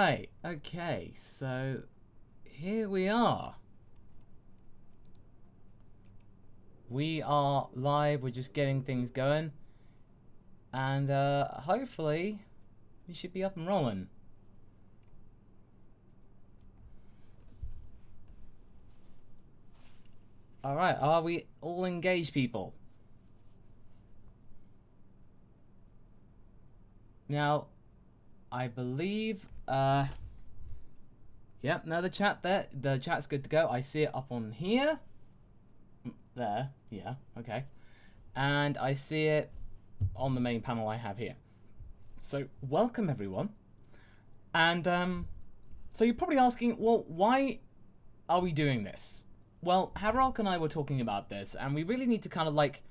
Right, okay, so here we are. We are live, we're just getting things going. And hopefully we should be up and rolling. Alright, are we all engaged, people? Now, I believe, yep, no, the chat's good to go. I see it up on here. There, yeah, okay. And I see it on the main panel I have here. So, welcome everyone. And, so you're probably asking, well, why are we doing this? Well, Haverok and I were talking about this, and we really need to kind of, like,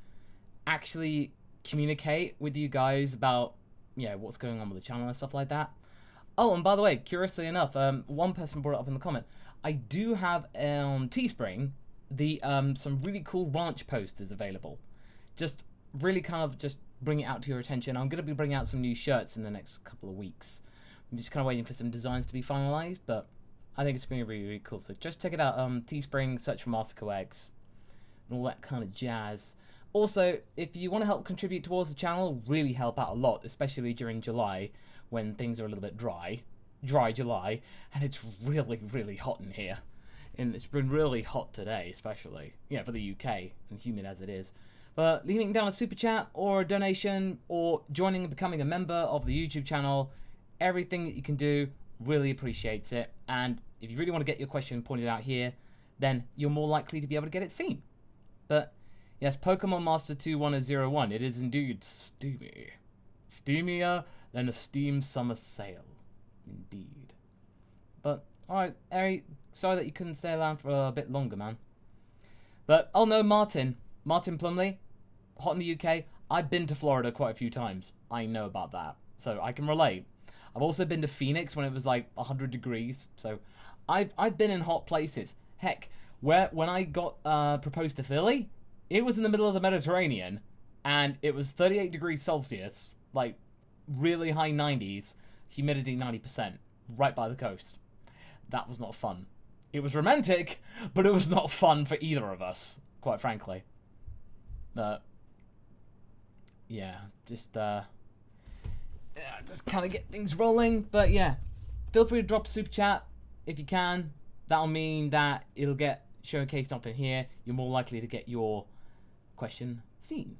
actually communicate with you guys about, you know, what's going on with the channel and stuff like that. Oh, and by the way, curiously enough, one person brought it up in the comment. I do have on Teespring some really cool ranch posters available. Just really kind of just bring it out to your attention. I'm going to be bringing out some new shirts in the next couple of weeks. I'm just kind of waiting for some designs to be finalized, but I think it's going to be really, really cool. So just check it out. Teespring, search for MasakoX, and all that kind of jazz. Also, if you want to help contribute towards the channel, really help out a lot, especially during July when things are a little bit dry July, and it's really, really hot in here. And it's been really hot today, especially, you know, for the UK, and humid as it is. But leaving down a super chat or a donation or joining and becoming a member of the YouTube channel, everything that you can do, really appreciates it. And if you really want to get your question pointed out here, then you're more likely to be able to get it seen. But yes, Pokemon Master 21001, it is indeed steamy. Steamier than a Steam summer sale. Indeed. But, alright, Eri, sorry that you couldn't stay around for a bit longer, man. But, oh no, Martin Plumley, hot in the UK. I've been to Florida quite a few times. I know about that, so I can relate. I've also been to Phoenix when it was like 100 degrees, so I've been in hot places. Heck, when I got proposed to Philly, it was in the middle of the Mediterranean, and it was 38 degrees Celsius, like really high 90s, humidity 90%, right by the coast. That was not fun. It was romantic, but it was not fun for either of us, quite frankly. But yeah, just kind of get things rolling. But yeah, feel free to drop a super chat if you can. That'll mean that it'll get showcased up in here. You're more likely to get your question seen,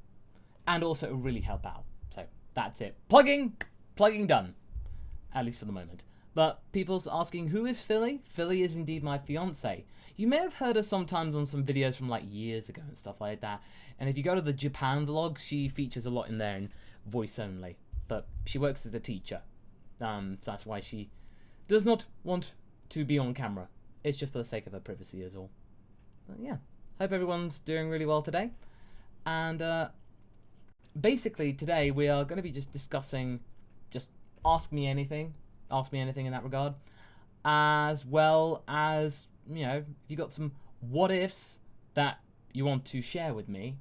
and also it'll really help out. So that's it. Plugging done, at least for the moment. But people's asking, who is Philly? Philly is indeed my fiance. You may have heard her sometimes on some videos from like years ago and stuff like that. And if you go to the Japan vlog, she features a lot in there in voice only. But she works as a teacher, so that's why she does not want to be on camera. It's just for the sake of her privacy is all. But yeah, hope everyone's doing really well today. And basically today we are going to be just discussing, just ask me anything in that regard, as well as, you know, if you got some what ifs that you want to share with me.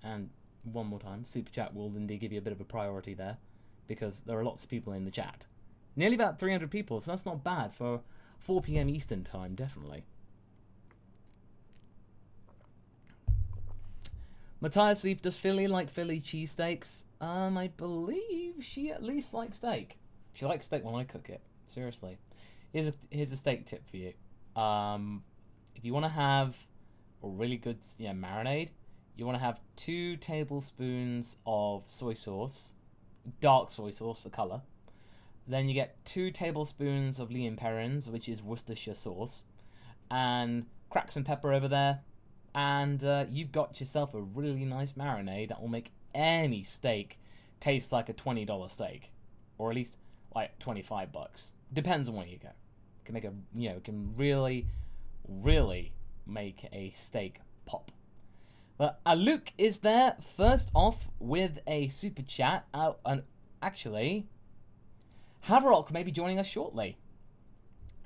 And one more time, super chat will indeed give you a bit of a priority there, because there are lots of people in the chat, nearly about 300 people, so that's not bad for 4 PM Eastern time, definitely. Matthias Leaf, does Philly like Philly cheesesteaks? I believe she at least likes steak. She likes steak when I cook it. Seriously. Here's a steak tip for you. If you want to have a really good marinade, you want to have 2 tablespoons of soy sauce, dark soy sauce for color. Then you get 2 tablespoons of Lea & Perrins, which is Worcestershire sauce, and crack some pepper over there, and you got yourself a really nice marinade that will make any steak taste like a $20 steak, or at least like $25. Depends on where you go. It can make it can really, really make a steak pop. But Luke is there first off with a super chat. And actually, Haverok may be joining us shortly.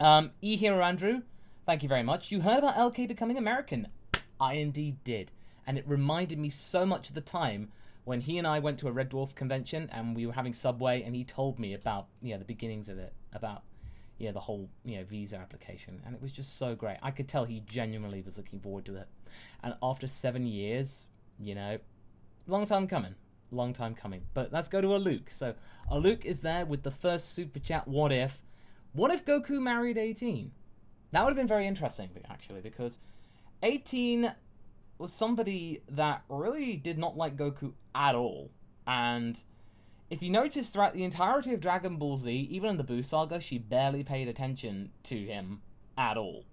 Hero Andrew, thank you very much. You heard about LK becoming American? I indeed did, and it reminded me so much of the time when he and I went to a Red Dwarf convention and we were having Subway, and he told me about the beginnings of it, about yeah, the whole, visa application, and it was just so great. I could tell he genuinely was looking forward to it. And after 7 years, long time coming. But let's go to Aluk. So Aluk is there with the first super chat. What if Goku married 18? That would have been very interesting, actually, because 18 was somebody that really did not like Goku at all. And if you notice, throughout the entirety of Dragon Ball Z, even in the Buu Saga, she barely paid attention to him at all.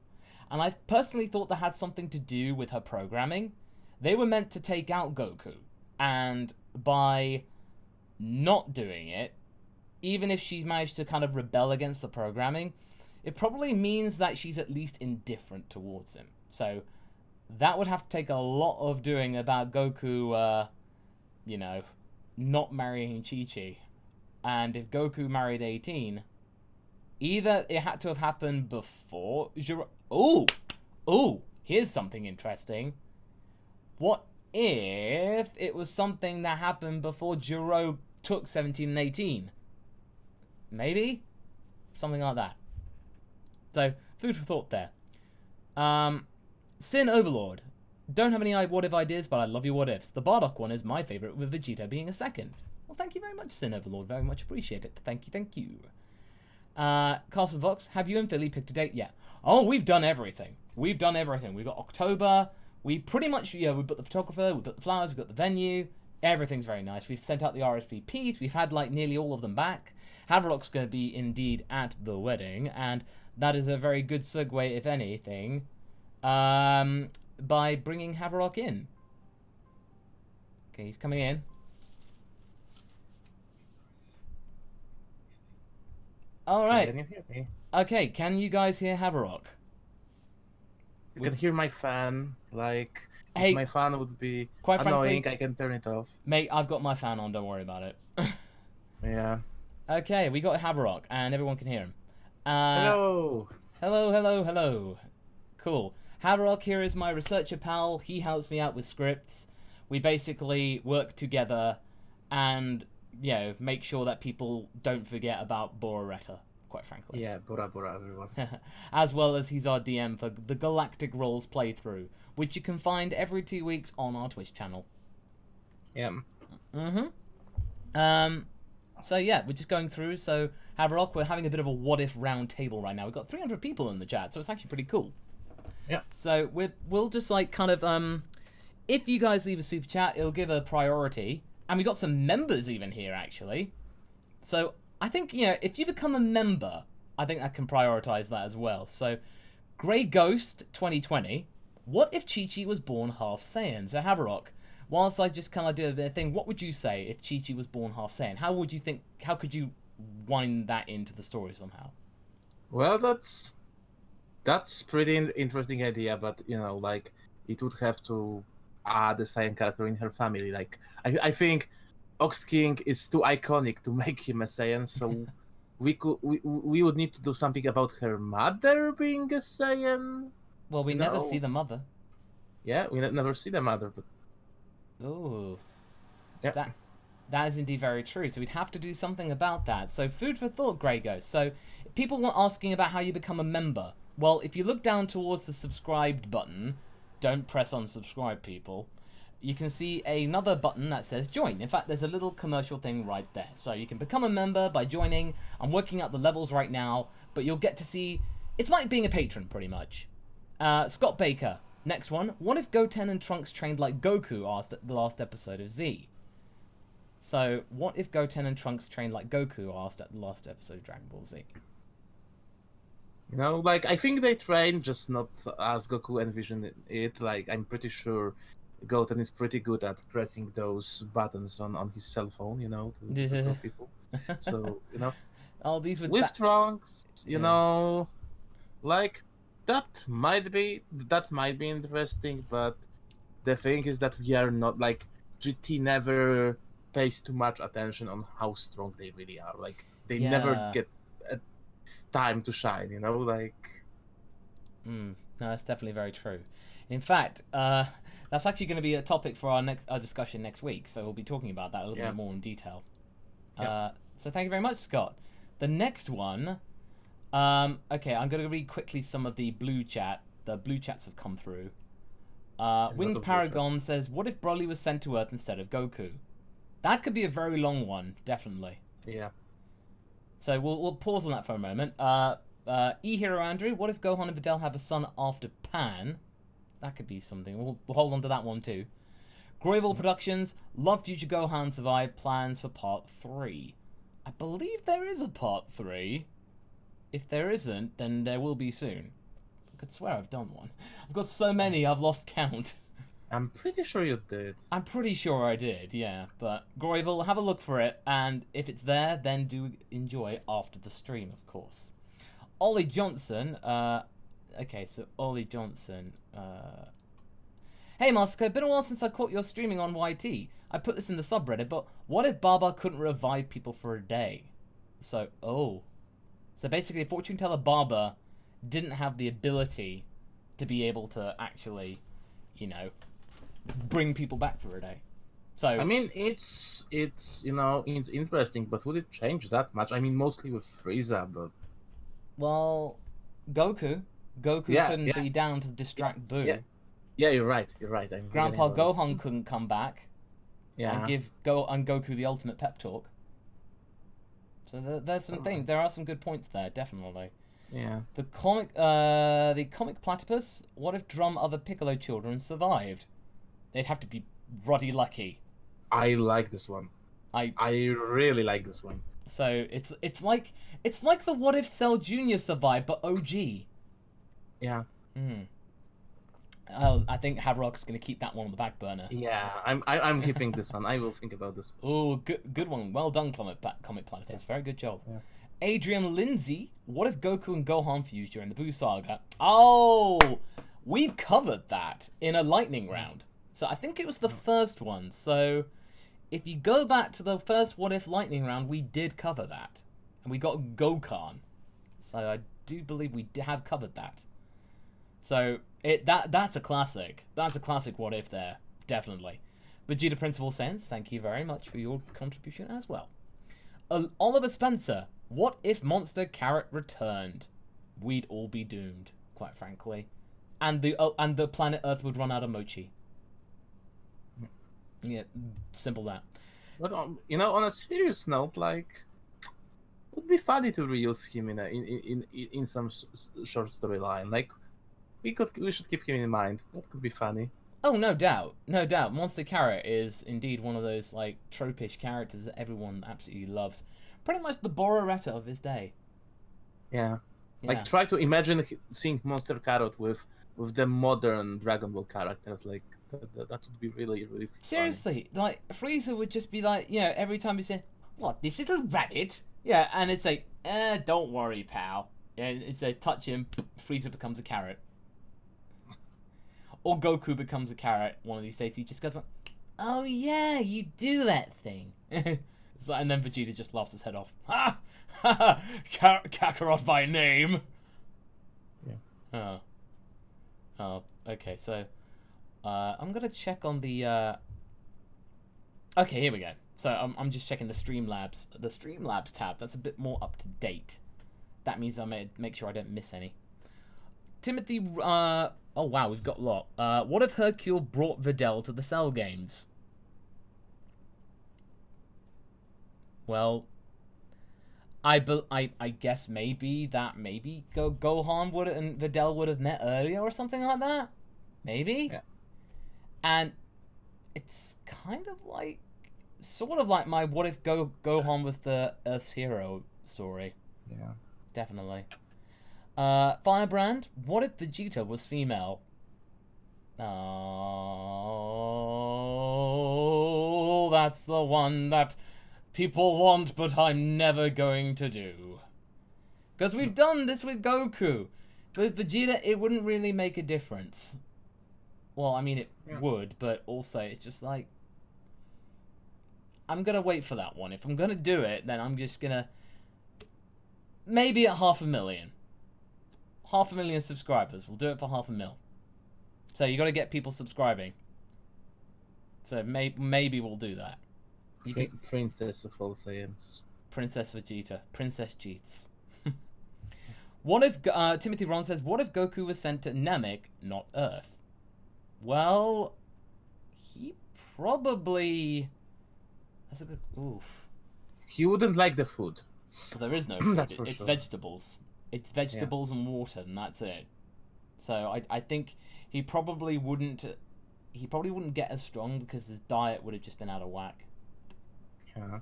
And I personally thought that had something to do with her programming. They were meant to take out Goku. And by not doing it, even if she's managed to kind of rebel against the programming, it probably means that she's at least indifferent towards him. So that would have to take a lot of doing about Goku, not marrying Chi-Chi. And if Goku married 18, either it had to have happened before Oh, here's something interesting. What if it was something that happened before Jiro took 17 and 18? Maybe? Something like that. So, food for thought there. Sin Overlord. Don't have any what if ideas, but I love your what ifs. The Bardock one is my favourite, with Vegeta being a second. Well, thank you very much, Sin Overlord. Very much appreciate it. Thank you. Castle Vox, have you and Philly picked a date yet? Oh, we've done everything. We've got October. We pretty much, we've got the photographer, we've got the flowers, we've got the venue. Everything's very nice. We've sent out the RSVPs. We've had, nearly all of them back. Haverok's going to be, indeed, at the wedding. And that is a very good segue, if anything, by bringing Haverok in. Okay, he's coming in. All right. Can you hear me? Okay, can you guys hear Haverok? You can hear my fan. Like, Hey, if my fan would be quite annoying, frankly, I can turn it off. Mate, I've got my fan on. Don't worry about it. Yeah. Okay, we got Haverok, and everyone can hear him. Hello. Hello. Cool. Haverok here is my researcher pal. He helps me out with scripts. We basically work together and, make sure that people don't forget about Bororetta, quite frankly. Yeah, Bora everyone. As well as he's our DM for the Galactic Rolls playthrough, which you can find every 2 weeks on our Twitch channel. Yeah. So yeah, we're just going through. So Haverok, we're having a bit of a what if round table right now. We've got 300 people in the chat, so it's actually pretty cool. Yeah. So we'll just if you guys leave a super chat, it'll give a priority, and we got some members even here actually. So I think if you become a member, I think I can prioritize that as well. So Grey Ghost 2020. What if Chi-Chi was born half Saiyan? So Haverok, whilst I just kind of do a bit of thing, what would you say if Chi-Chi was born half Saiyan? How could you wind that into the story somehow? Well, that's pretty interesting idea, but it would have to add a Saiyan character in her family. Like I think Ox King is too iconic to make him a Saiyan, so we would need to do something about her mother being a Saiyan. Well, we never see the mother. Yeah, we never see the mother, but ooh. Yeah. That is indeed very true. So we'd have to do something about that. So food for thought, Grey Ghost. So people were asking about how you become a member. Well, if you look down towards the subscribed button, don't press unsubscribe, people. You can see another button that says join. In fact, there's a little commercial thing right there. So you can become a member by joining. I'm working out the levels right now, but you'll get to see... It's like being a patron, pretty much. Scott Baker, next one. What if Goten and Trunks trained like Goku asked at the last episode of Z? So, what if Goten and Trunks trained like Goku asked at the last episode of Dragon Ball Z? I think they train, just not as Goku envisioned it. I'm pretty sure Goten is pretty good at pressing those buttons on his cell phone, to control people. So, Oh, these with Trunks, that might be interesting, but the thing is that we are not, GT never pays too much attention on how strong they really are. They never get time to shine, No, that's definitely very true. In fact, that's actually going to be a topic for our discussion next week, so we'll be talking about that a little bit more in detail. So thank you very much, Scott. The next one, Okay, I'm gonna read quickly some of the blue chat. The blue chats have come through. lot Winged of blue Paragon chats. says, "What if Broly was sent to Earth instead of Goku?" That could be a very long one, definitely. Yeah. So we'll pause on that for a moment. E-Hero Andrew, what if Gohan and Videl have a son after Pan? That could be something. We'll hold on to that one too. Groyval Productions, love Future Gohan survive, plans for part 3. I believe there is a part 3. If there isn't, then there will be soon. I could swear I've done one. I've got so many I've lost count. I'm pretty sure you did. I'm pretty sure I did, yeah. But Groyval, have a look for it, and if it's there, then do enjoy after the stream, of course. Ollie Johnson, okay, so Ollie Johnson, hey Masako, been a while since I caught your streaming on YT. I put this in the subreddit, but what if Baba couldn't revive people for a day? So, So basically, fortune teller Baba didn't have the ability to be able to actually, you know, bring people back for a day. So I mean, it's it's interesting, but would it change that much? I mean, mostly with Frieza, but well, Goku couldn't be down to distract Boo. Yeah, you're right. You're right. Grandpa Gohan couldn't come back and Yeah. give Goku the ultimate pep talk. So there's some things. There are some good points there, definitely. Yeah. The comic platypus. What if Drum other Piccolo children survived? They'd have to be ruddy lucky. I like this one. I really like this one. So it's like the what if Cell Jr. survived but OG. Yeah. I think Haverok's going to keep that one on the back burner. Yeah, I'm keeping this one. I will think about this. Oh, good one. Well done, Comic Platypus. Yeah. Very good job. Yeah. Adrian Lindsay, what if Goku and Gohan fused during the Buu Saga? Oh, we've covered that in a lightning round. So I think it was the first one. So if you go back to the first What If lightning round, we did cover that. And we got Gokhan. So I do believe we have covered that. So that's a classic. That's a classic What If there, definitely. Vegeta Principal Sense, thank you very much for your contribution as well. Oliver Spencer, what if Monster Carrot returned? We'd all be doomed, quite frankly, and the planet Earth would run out of mochi. Yeah, simple that. But on a serious note, like, it would be funny to reuse him in some short storyline. Like, we should keep him in mind. That could be funny. Oh, no doubt, no doubt. Monster Carrot is indeed one of those like tropish characters that everyone absolutely loves. Pretty much the Bororetta of his day. Yeah. Like, try to imagine seeing Monster Carrot with the modern Dragon Ball characters. Like, that would be really, really fun. Seriously, like, Frieza would just be like, every time he said, "What, this little rabbit?" Yeah, and it's like, don't worry, pal. And it's like, touch him, Frieza becomes a carrot. Or Goku becomes a carrot one of these days. He just goes like, "Oh yeah, you do that thing." It's like, and then Vegeta just laughs his head off. Ha! Ha! Kakarot by name. Yeah. Oh, okay, so I'm gonna check on the okay, here we go. So I'm just checking the Streamlabs tab. That's a bit more up to date. That means I may make sure I don't miss any. Timothy, oh wow, we've got a lot. What if Hercule brought Videl to the Cell games? Well, I guess maybe Gohan would and Videl would have met earlier or something like that. Maybe. Yeah. And it's kind of like, sort of like my what if Gohan was the Earth's hero story. Yeah. Definitely. Firebrand, what if Vegeta was female? Oh, that's the one that people want, but I'm never going to do. Because we've done this with Goku. With Vegeta, it wouldn't really make a difference. Well, I mean, it would, but also it's just like, I'm going to wait for that one. If I'm going to do it, then I'm just going to, maybe at 500,000. 500,000 subscribers. We'll do it for 500,000. So you got to get people subscribing. So maybe we'll do that. Princess of all Saiyans. Princess Vegeta. Princess Jeets. What if Timothy Ron says, what if Goku was sent to Namek, not Earth? Well, he probably. That's a good. Oof. He wouldn't like the food. Well, there is no food. That's for It's sure. vegetables. It's vegetables and water, and that's it. So I think he probably wouldn't. He probably wouldn't get as strong because his diet would have just been out of whack. Yeah.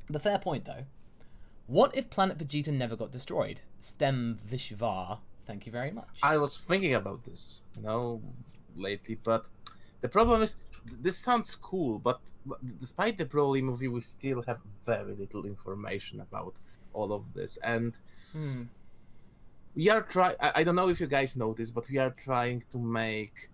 The fair point, though. What if Planet Vegeta never got destroyed? Stem Vishvar, thank you very much. I was thinking about this, lately, but the problem is, this sounds cool, but despite the Broly movie, we still have very little information about all of this, and we are trying. I don't know if you guys noticed, but we are trying to make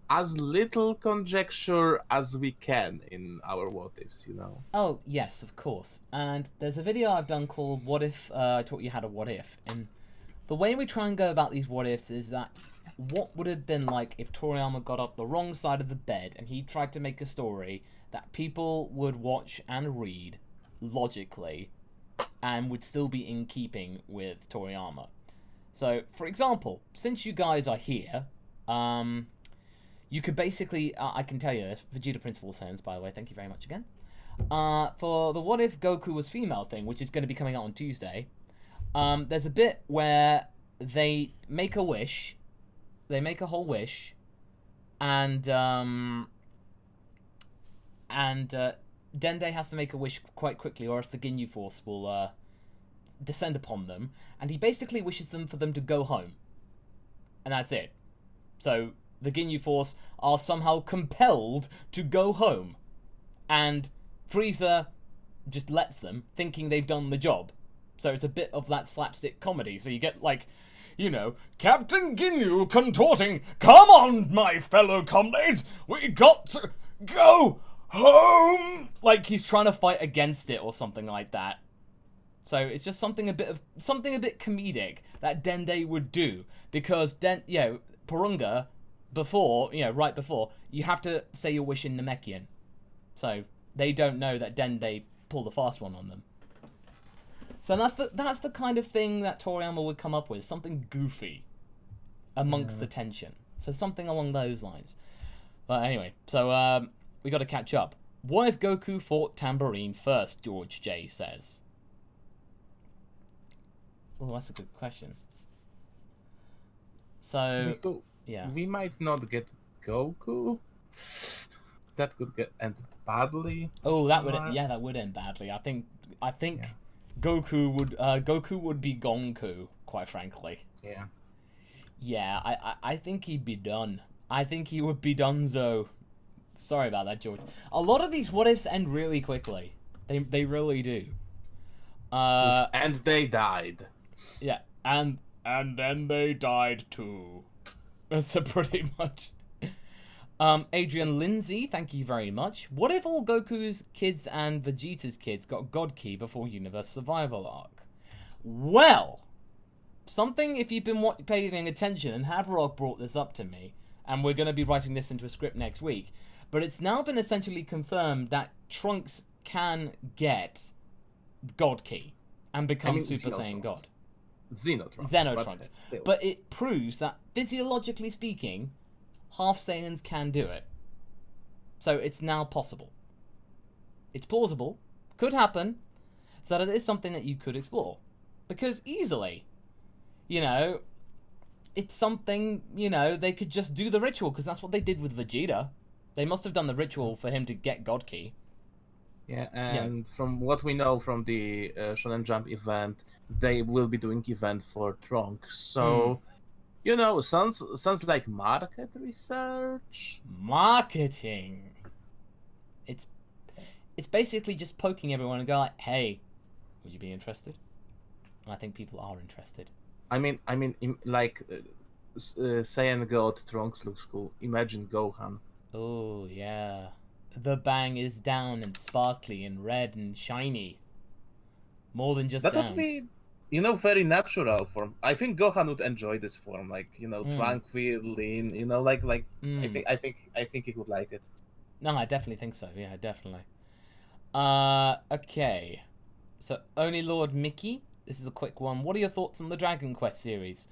as little conjecture as we can in our what ifs, Oh, yes, of course. And there's a video I've done called What If I Taught You How to What If. And the way we try and go about these what ifs is that what would have been like if Toriyama got up the wrong side of the bed and he tried to make a story that people would watch and read logically and would still be in keeping with Toriyama. So, for example, since you guys are here, you could basically, I can tell you this, Vegeta Principal Science, by the way, thank you very much again. For the What If Goku Was Female thing, which is going to be coming out on Tuesday, there's a bit where they make a wish, they make a whole wish, and Dende has to make a wish quite quickly, or else the Ginyu Force will descend upon them, and he basically wishes them for them to go home. And that's it. So the Ginyu Force are somehow compelled to go home. And Frieza just lets them, thinking they've done the job. So it's a bit of that slapstick comedy. So you get, like, Captain Ginyu contorting, "Come on, my fellow comrades, we got to go home!" Like he's trying to fight against it or something like that. So it's just something a bit comedic that Dende would do. Because, Porunga, right before, you have to say your wish in Namekian. So they don't know that Dende pulled the fast one on them. So that's the kind of thing that Toriyama would come up with, something goofy amongst the tension. So something along those lines. But anyway, so we got to catch up. What if Goku fought Tambourine first? George J says. Oh, that's a good question. So yeah, we might not get Goku. That could end badly. Oh, that would end badly. I think Goku would be Gonku, quite frankly. Yeah. Yeah, I think he'd be done. I think he would be donezo. Sorry about that, George. A lot of these what ifs end really quickly. They really do. And they died. Yeah, and then they died too. That's a pretty much. Adrian Lindsay, thank you very much. What if all Goku's kids and Vegeta's kids got God Key before Universe Survival Arc? Well, something if you've been paying attention, and Haverok brought this up to me, and we're going to be writing this into a script next week, but it's now been essentially confirmed that Trunks can get God Key and become Super Saiyan God. Xenotrunks. But it proves that, physiologically speaking, half Saiyans can do it. So it's now possible. It's plausible. Could happen. So that it is something that you could explore. Because easily, it's something, they could just do the ritual, because that's what they did with Vegeta. They must have done the ritual for him to get God Key. Yeah, and from what we know from the Shonen Jump event, they will be doing event for Trunks. So, sounds like market research. Marketing. It's basically just poking everyone and go like, hey, would you be interested? And I think people are interested. I mean, Saiyan God Trunks looks cool. Imagine Gohan. Oh, yeah. The bang is down and sparkly and red and shiny. More than just that down. Would be, very natural form. I think Gohan would enjoy this form, tranquil, lean, I think he would like it. No, I definitely think so. Yeah, definitely. Okay. So, Only Lord Mickey, This is a quick one. What are your thoughts on the Dragon Quest series?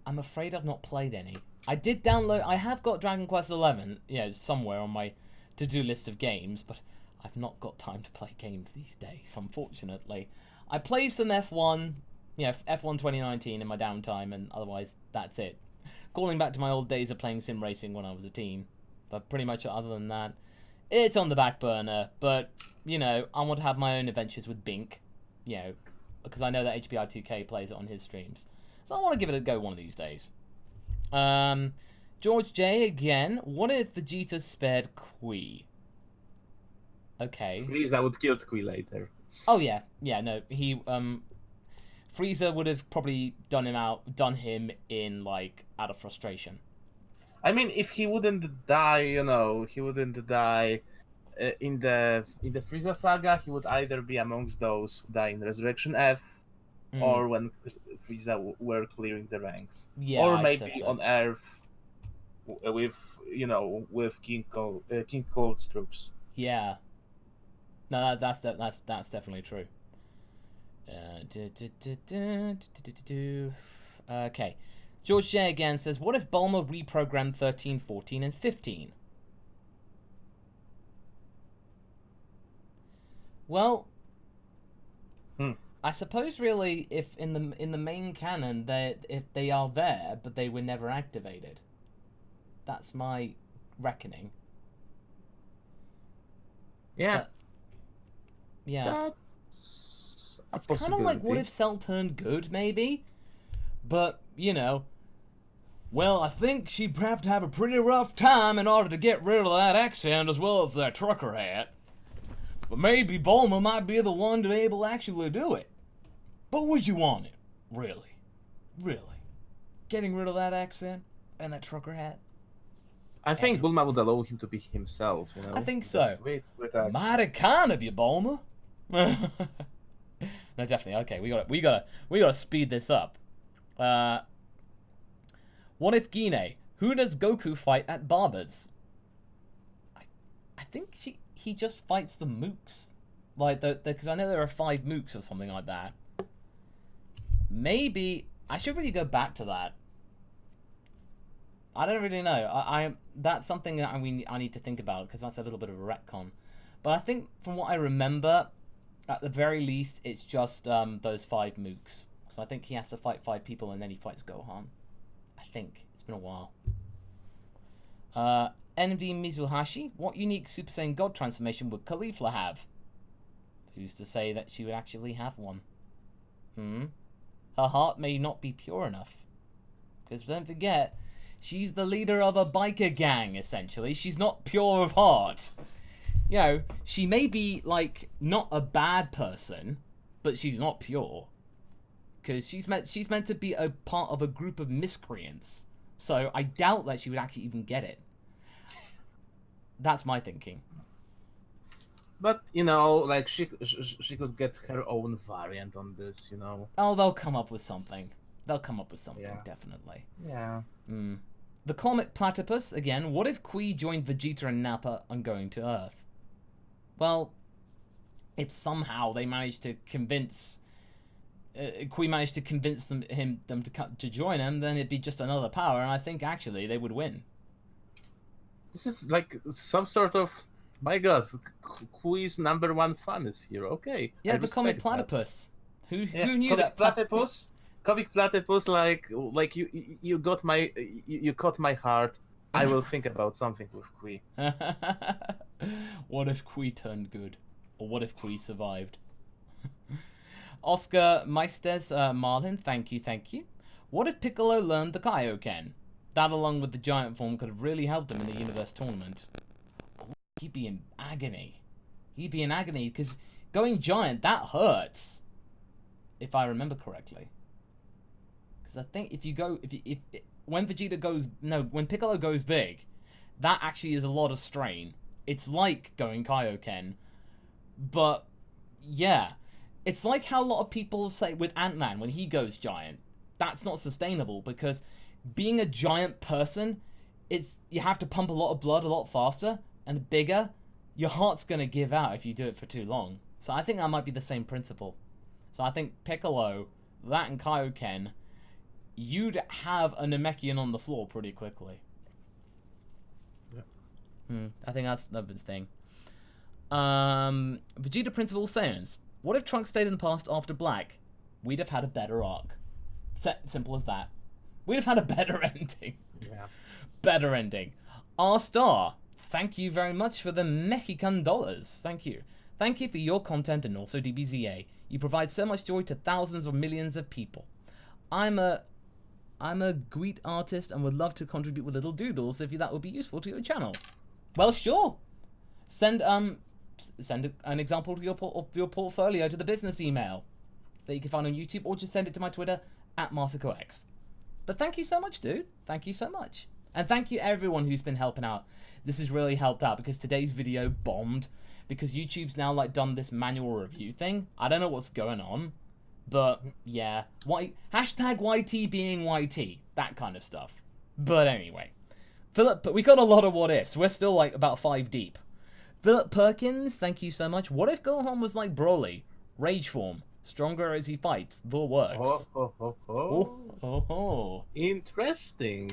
I'm afraid I've not played any. I did download... I have got Dragon Quest 11, somewhere on my to-do list of games, but I've not got time to play games these days, unfortunately. I played some F1, F1 2019 in my downtime, and otherwise, that's it. Calling back to my old days of playing sim racing when I was a teen. But pretty much other than that, it's on the back burner. But, I want to have my own adventures with Bink, because I know that HBI2K plays it on his streams. So I want to give it a go one of these days. George J again. What if Vegeta spared Kui? Okay. Frieza would kill Kui later. Oh yeah, no, he Frieza would have probably done him in out of frustration. I mean, if he wouldn't die, he wouldn't die in the Frieza saga. He would either be amongst those who die in Resurrection F, or when Frieza were clearing the ranks, or maybe on Earth with King Cold's troops. Yeah. No, that's definitely true. Okay. George J again says, what if Bulma reprogrammed 13, 14, and 15? Well, I suppose really, if in the main canon if they are there, but they were never activated. That's my reckoning. Yeah. Yeah. It's kind of like, what if Cell turned good, maybe? But, well, I think she'd have to have a pretty rough time in order to get rid of that accent as well as that trucker hat. But maybe Bulma might be the one to be able to actually do it. But would you want it? Really? Really? Getting rid of that accent and that trucker hat? I think Bulma would allow him to be himself, I think so. Sweet Mighty kind of you, Bulma. No, definitely. Okay, we gotta speed this up. What if Gine? Who does Goku fight at Barber's? I think he just fights the mooks, because I know there are 5 mooks or something like that. Maybe I should really go back to that. I don't really know. That's something that I need to think about, because that's a little bit of a retcon. But I think from what I remember, at the very least, it's just those 5 mooks. So I think he has to fight 5 people and then he fights Gohan. I think. It's been a while. Envy Mizuhashi, what unique Super Saiyan God transformation would Caulifla have? Who's to say that she would actually have one? Her heart may not be pure enough. Because don't forget, she's the leader of a biker gang, essentially. She's not pure of heart. She may be, not a bad person, but she's not pure. Because she's meant to be a part of a group of miscreants. So I doubt that she would actually even get it. That's my thinking. But, she could get her own variant on this, Oh, they'll come up with something. Yeah. Definitely. Yeah. The Comet Platypus, again, what if Kui joined Vegeta and Nappa on going to Earth? Well, if somehow they managed to convince... Kui managed to convince them to join him, then it'd be just another power, and I think, actually, they would win. This is like some sort of... My God, Kui's #1 fan is here. Okay. Yeah, the Comic Platypus. Who knew that? Platypus? Comic Platypus, you caught my heart. I will think about something with Kui. What if Kui turned good? Or what if Kui survived? Oscar Meistes Marlin, thank you. What if Piccolo learned the Kaioken? That, along with the giant form, could have really helped him in the Universe Tournament. He'd be in agony. Because going giant, that hurts. If I remember correctly. Because I think when Piccolo goes big, that actually is a lot of strain. It's like going Kaioken. But, yeah. It's like how a lot of people say with Ant-Man when he goes giant. That's not sustainable, because being a giant person, you have to pump a lot of blood a lot faster and bigger. Your heart's going to give out if you do it for too long. So I think that might be the same principle. So I think Piccolo that and Kaioken, you'd have a Namekian on the floor pretty quickly. Yeah. I think that's the thing. Vegeta Prince of All Saiyans. What if Trunks stayed in the past after Black? We'd have had a better arc. Simple as that. We'd have had a better ending. Yeah. Better ending. R-Star. Thank you very much for the Mexican dollars. Thank you. Thank you for your content and also DBZA. You provide so much joy to thousands or millions of people. I'm a Greek artist and would love to contribute with little doodles if that would be useful to your channel. Well, sure. Send an example of your portfolio to the business email that you can find on YouTube, or just send it to my Twitter at MasakoX. But thank you so much, dude. Thank you so much. And thank you everyone who's been helping out. This has really helped out because today's video bombed because YouTube's now like done this manual review thing. I don't know what's going on, but yeah. Hashtag YT being YT. That kind of stuff. But anyway. Philip, we got a lot of what ifs. We're still like about 5 deep. Philip Perkins, thank you so much. What if Gohan was like Broly? Rage form. Stronger as he fights. The works. Interesting.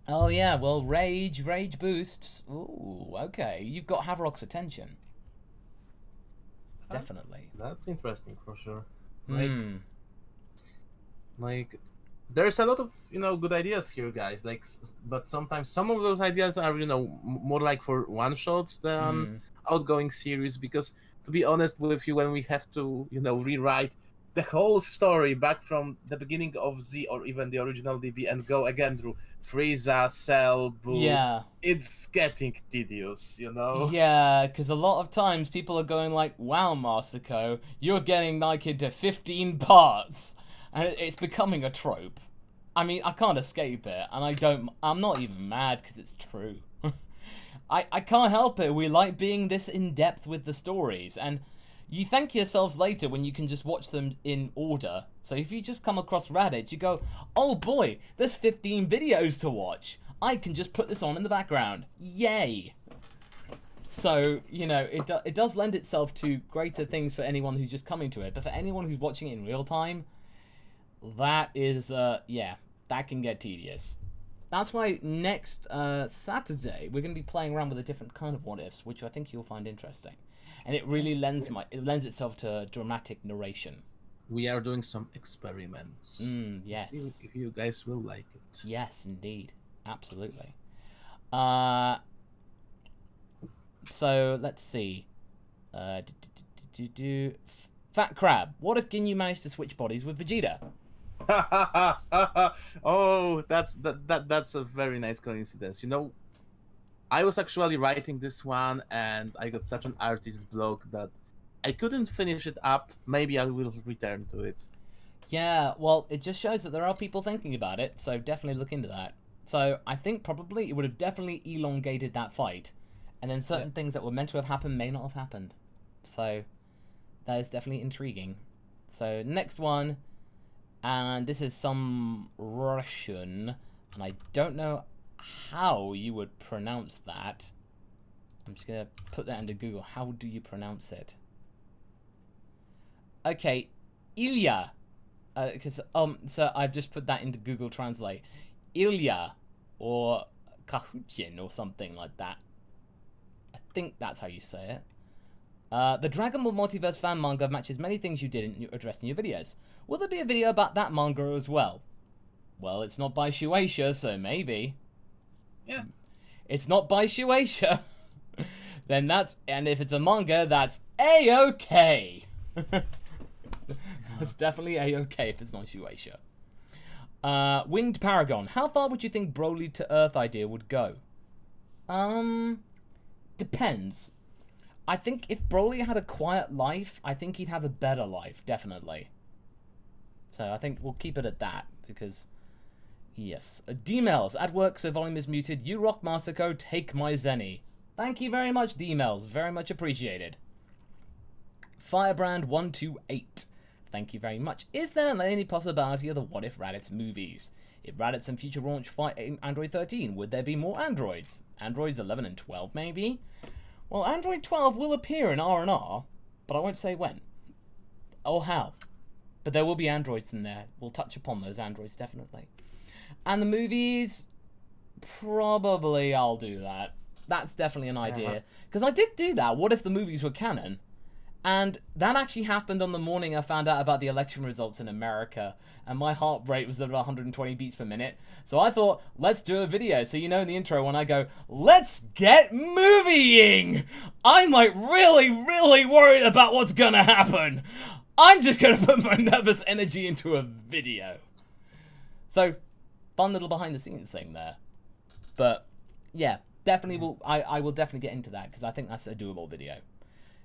Oh yeah, well, rage boosts. Ooh, okay. You've got Haverok's attention. Definitely. That's interesting for sure. Like, there's a lot of good ideas here, guys. Like, but sometimes some of those ideas are more like for one shots than outgoing series. Because to be honest with you, when we have to rewrite the whole story back from the beginning of Z or even the original DB and go again through Frieza, Cell, Boo. Yeah. It's getting tedious, Yeah, because a lot of times people are going like, wow, Masako, you're getting like into 15 parts. And it's becoming a trope. I mean, I can't escape it. And I'm not even mad because it's true. I can't help it. We like being this in-depth with the stories. And you thank yourselves later when you can just watch them in order. So if you just come across Raditz, you go, oh boy, there's 15 videos to watch. I can just put this on in the background. Yay! So, it does lend itself to greater things for anyone who's just coming to it. But for anyone who's watching it in real time, that is, yeah, that can get tedious. That's why next Saturday, we're going to be playing around with a different kind of what-ifs, which I think you'll find interesting. And it really lends itself to dramatic narration. We are doing some experiments. Yes. See if you guys will like it. Yes, indeed. Absolutely. So, let's see. Fat Crab. What if Ginyu managed to switch bodies with Vegeta? Oh, that's a very nice coincidence. I was actually writing this one and I got such an artist block that I couldn't finish it up. Maybe I will return to it. Yeah, well, it just shows that there are people thinking about it, so definitely look into that. So I think probably it would have definitely elongated that fight, and then certain things that were meant to have happened may not have happened. So that is definitely intriguing. So next one, and this is some Russian, and I don't know how you would pronounce that. I'm just gonna put that into Google. How do you pronounce it? Okay, Ilya. So I've just put that into Google Translate. Ilya or Kahutin or something like that. I think that's how you say it. The Dragon Ball Multiverse fan manga matches many things you didn't address in your videos. Will there be a video about that manga as well? Well, it's not by Shueisha, so maybe. Yeah. It's not by Shueisha. And if it's a manga, that's A-okay. That's definitely A-okay if it's not Shueisha. Winged Paragon. How far would you think Broly to Earth idea would go? Depends. I think if Broly had a quiet life, I think he'd have a better life, definitely. So I think we'll keep it at that, because... Yes. D-Mails. At work, so volume is muted. You rock, Masako. Take my Zenny. Thank you very much, D-Mails. Very much appreciated. Firebrand128. Thank you very much. Is there any possibility of the What If Raditz movies? If Raditz and future launch fight Android 13, would there be more androids? Androids 11 and 12, maybe? Well, Android 12 will appear in R&R, but I won't say when. Or how. But there will be androids in there. We'll touch upon those androids, definitely. And the movies, probably I'll do that. That's definitely an idea. Because I did do that. What if the movies were canon? And that actually happened on the morning I found out about the election results in America. And my heart rate was at 120 beats per minute. So I thought, let's do a video. So you know in the intro when I go, let's get movieing! I'm like really, really worried about what's gonna happen. I'm just gonna put my nervous energy into a video. So, fun little behind the scenes thing there. But, yeah, definitely I will definitely get into that because I think that's a doable video.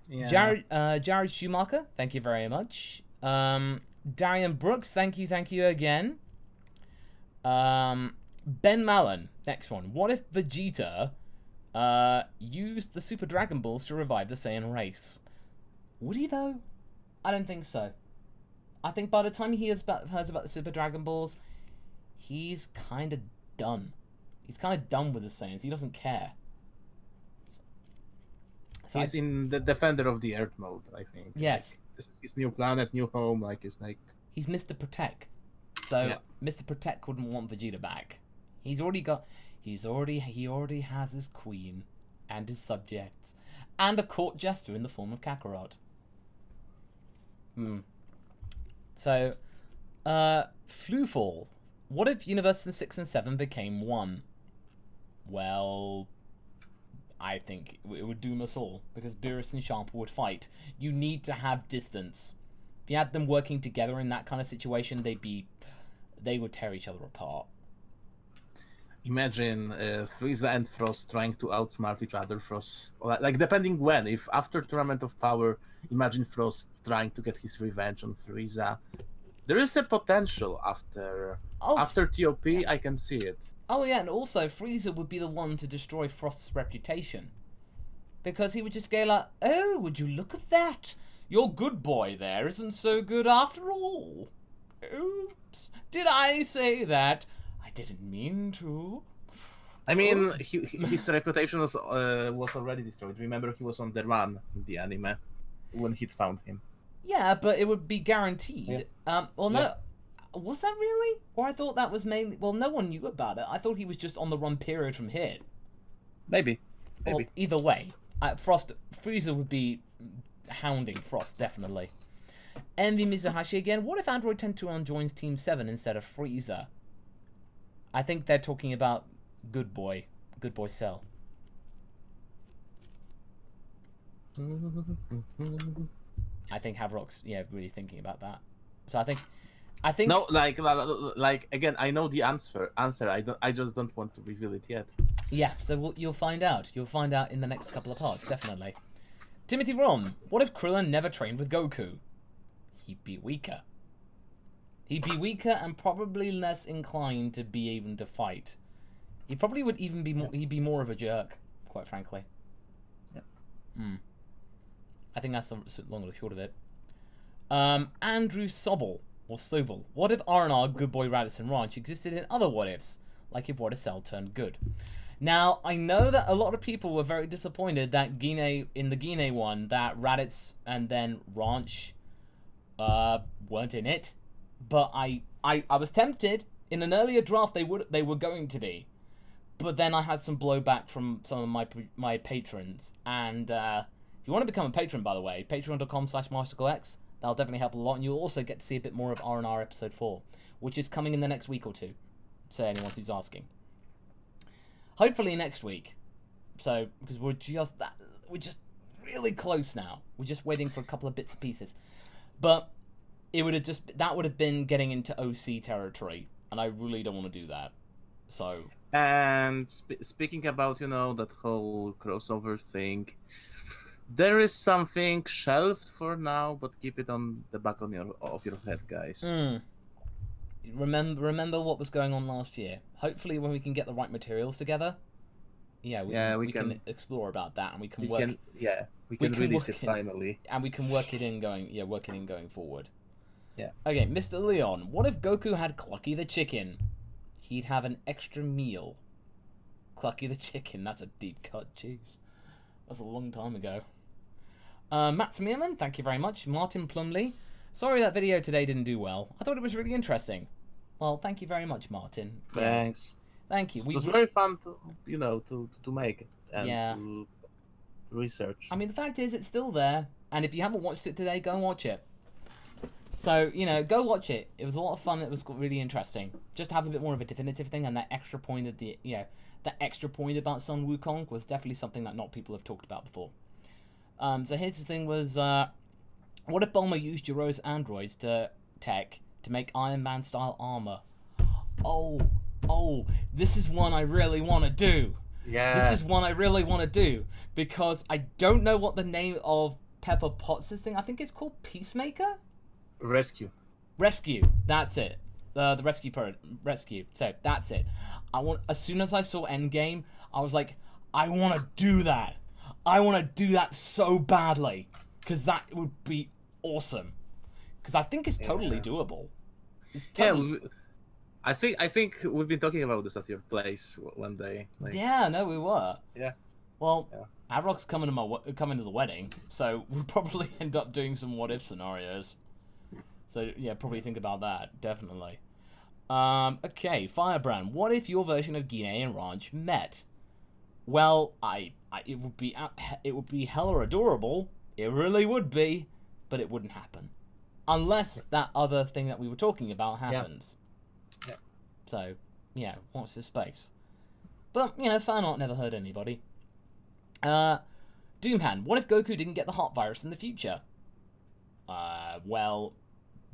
Yeah. Jared Schumacher, thank you very much. Darian Brooks, thank you again. Ben Mallon, next one. What if Vegeta used the Super Dragon Balls to revive the Saiyan race? Would he though? I don't think so. I think by the time he hears about the Super Dragon Balls, he's kind of done. He's kind of done with the Saiyans. He doesn't care. So he's in the Defender of the Earth mode, I think. Yes. Like, this is his new planet, new home. Like it's like he's Mr. Protect. So yeah. Mr. Protect wouldn't want Vegeta back. He already has his queen and his subjects and a court jester in the form of Kakarot. So, Flufall. What if Universes 6 and 7 became one? Well, I think it would doom us all, because Beerus and Champa would fight. You need to have distance. If you had them working together in that kind of situation, they would tear each other apart. Imagine Frieza and Frost trying to outsmart each other. Frost, like depending when. If after Tournament of Power, imagine Frost trying to get his revenge on Frieza. There is a potential after TOP. I can see it. Oh yeah, and also Frieza would be the one to destroy Frost's reputation, because he would just go like, "Oh, would you look at that? Your good boy there isn't so good after all. Oops, did I say that? I didn't mean to." I mean, his reputation was already destroyed. Remember, he was on the run in the anime when he'd found him. Yeah, but it would be guaranteed. Yeah. No, was that really? Or I thought that was mainly... Well, no one knew about it. I thought he was just on the run period from here. Maybe. Well, either way, Frieza would be hounding Frost, definitely. Envy Mizuhashi again. What if Android 1021 joins Team 7 instead of Frieza? I think they're talking about Good Boy Cell. I think Haverok's really thinking about that. So I think no, like again, I know the answer. I just don't want to reveal it yet. Yeah, so you'll find out. You'll find out in the next couple of parts, definitely. Timothy Rom, what if Crillon never trained with Goku? He'd be weaker. He'd be weaker and probably less inclined to be able to fight. He probably would even be more. He'd be more of a jerk, quite frankly. Yeah. I think that's the long and short of it. Andrew Sobel. Or Sobel. What if R&R, Good Boy Raditz and Ranch existed in other what ifs? Like if Water Cell turned good. Now, I know that a lot of people were very disappointed that in the Gine one, that Raditz and then Ranch weren't in it. But I was tempted. In an earlier draft, they were going to be. But then I had some blowback from some of my patrons. And if you want to become a patron, by the way, patreon.com/MasakoX. That'll definitely help a lot, and you'll also get to see a bit more of R&R Episode 4, which is coming in the next week or two, so anyone who's asking. Hopefully next week. So, because we're just really close now. We're just waiting for a couple of bits and pieces. But that would have been getting into OC territory, and I really don't want to do that. So. And speaking about, that whole crossover thing, there is something shelved for now, but keep it on the back of your head, guys. Remember what was going on last year. Hopefully, when we can get the right materials together, we can explore about that, and we can release it finally, and we can work it in going forward. Yeah. Okay, Mr. Leon. What if Goku had Clucky the chicken? He'd have an extra meal. Clucky the chicken. That's a deep cut. Jeez, that's a long time ago. Matt Smearman, thank you very much. Martin Plumley. Sorry that video today didn't do well. I thought it was really interesting. Well, thank you very much, Martin. Thanks. Thank you. It was very fun to to make and to research. I mean, the fact is, it's still there, and if you haven't watched it today, go and watch it. So, go watch it. It was a lot of fun. It was really interesting. Just to have a bit more of a definitive thing, and that extra point of that extra point about Sun Wukong was definitely something that not people have talked about before. So here's the thing: was what if Bulma used Jiro's androids to make Iron Man style armor? Oh, this is one I really want to do. Yeah. This is one I really want to do because I don't know what the name of Pepper Potts' thing. I think it's called Peacemaker. Rescue. That's it. The rescue. So that's it. As soon as I saw Endgame, I was like, I want to do that. I want to do that so badly because that would be awesome. Because I think it's totally doable. It's totally... Yeah. I think we've been talking about this at your place one day. Yeah, no, we were. Yeah. Well, Haverok's coming to the wedding, so we'll probably end up doing some what if scenarios. So yeah, probably think about that definitely. Okay, Firebrand. What if your version of Guinea and Ranch met? Well, it would be hella adorable. It really would be, but it wouldn't happen unless that other thing that we were talking about happens. Yeah. So, yeah, watch this space. But, fan art never hurt anybody. Doomhan, what if Goku didn't get the heart virus in the future? Well,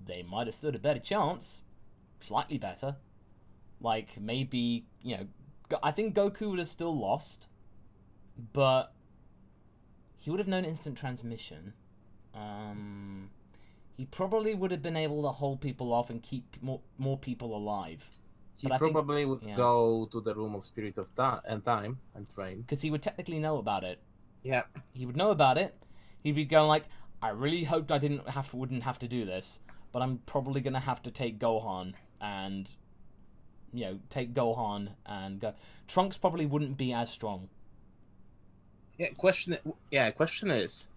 they might have stood a better chance. Slightly better. Like, maybe, I think Goku would have still lost. But he would have known instant transmission. He probably would have been able to hold people off and keep more people alive. He probably would go to the room of Spirit of Time and train. Because he would technically know about it. Yeah. He would know about it. He'd be going like, I really hoped I wouldn't have to do this, but I'm probably going to have to take Gohan and, go. Trunks probably wouldn't be as strong. Yeah, question is,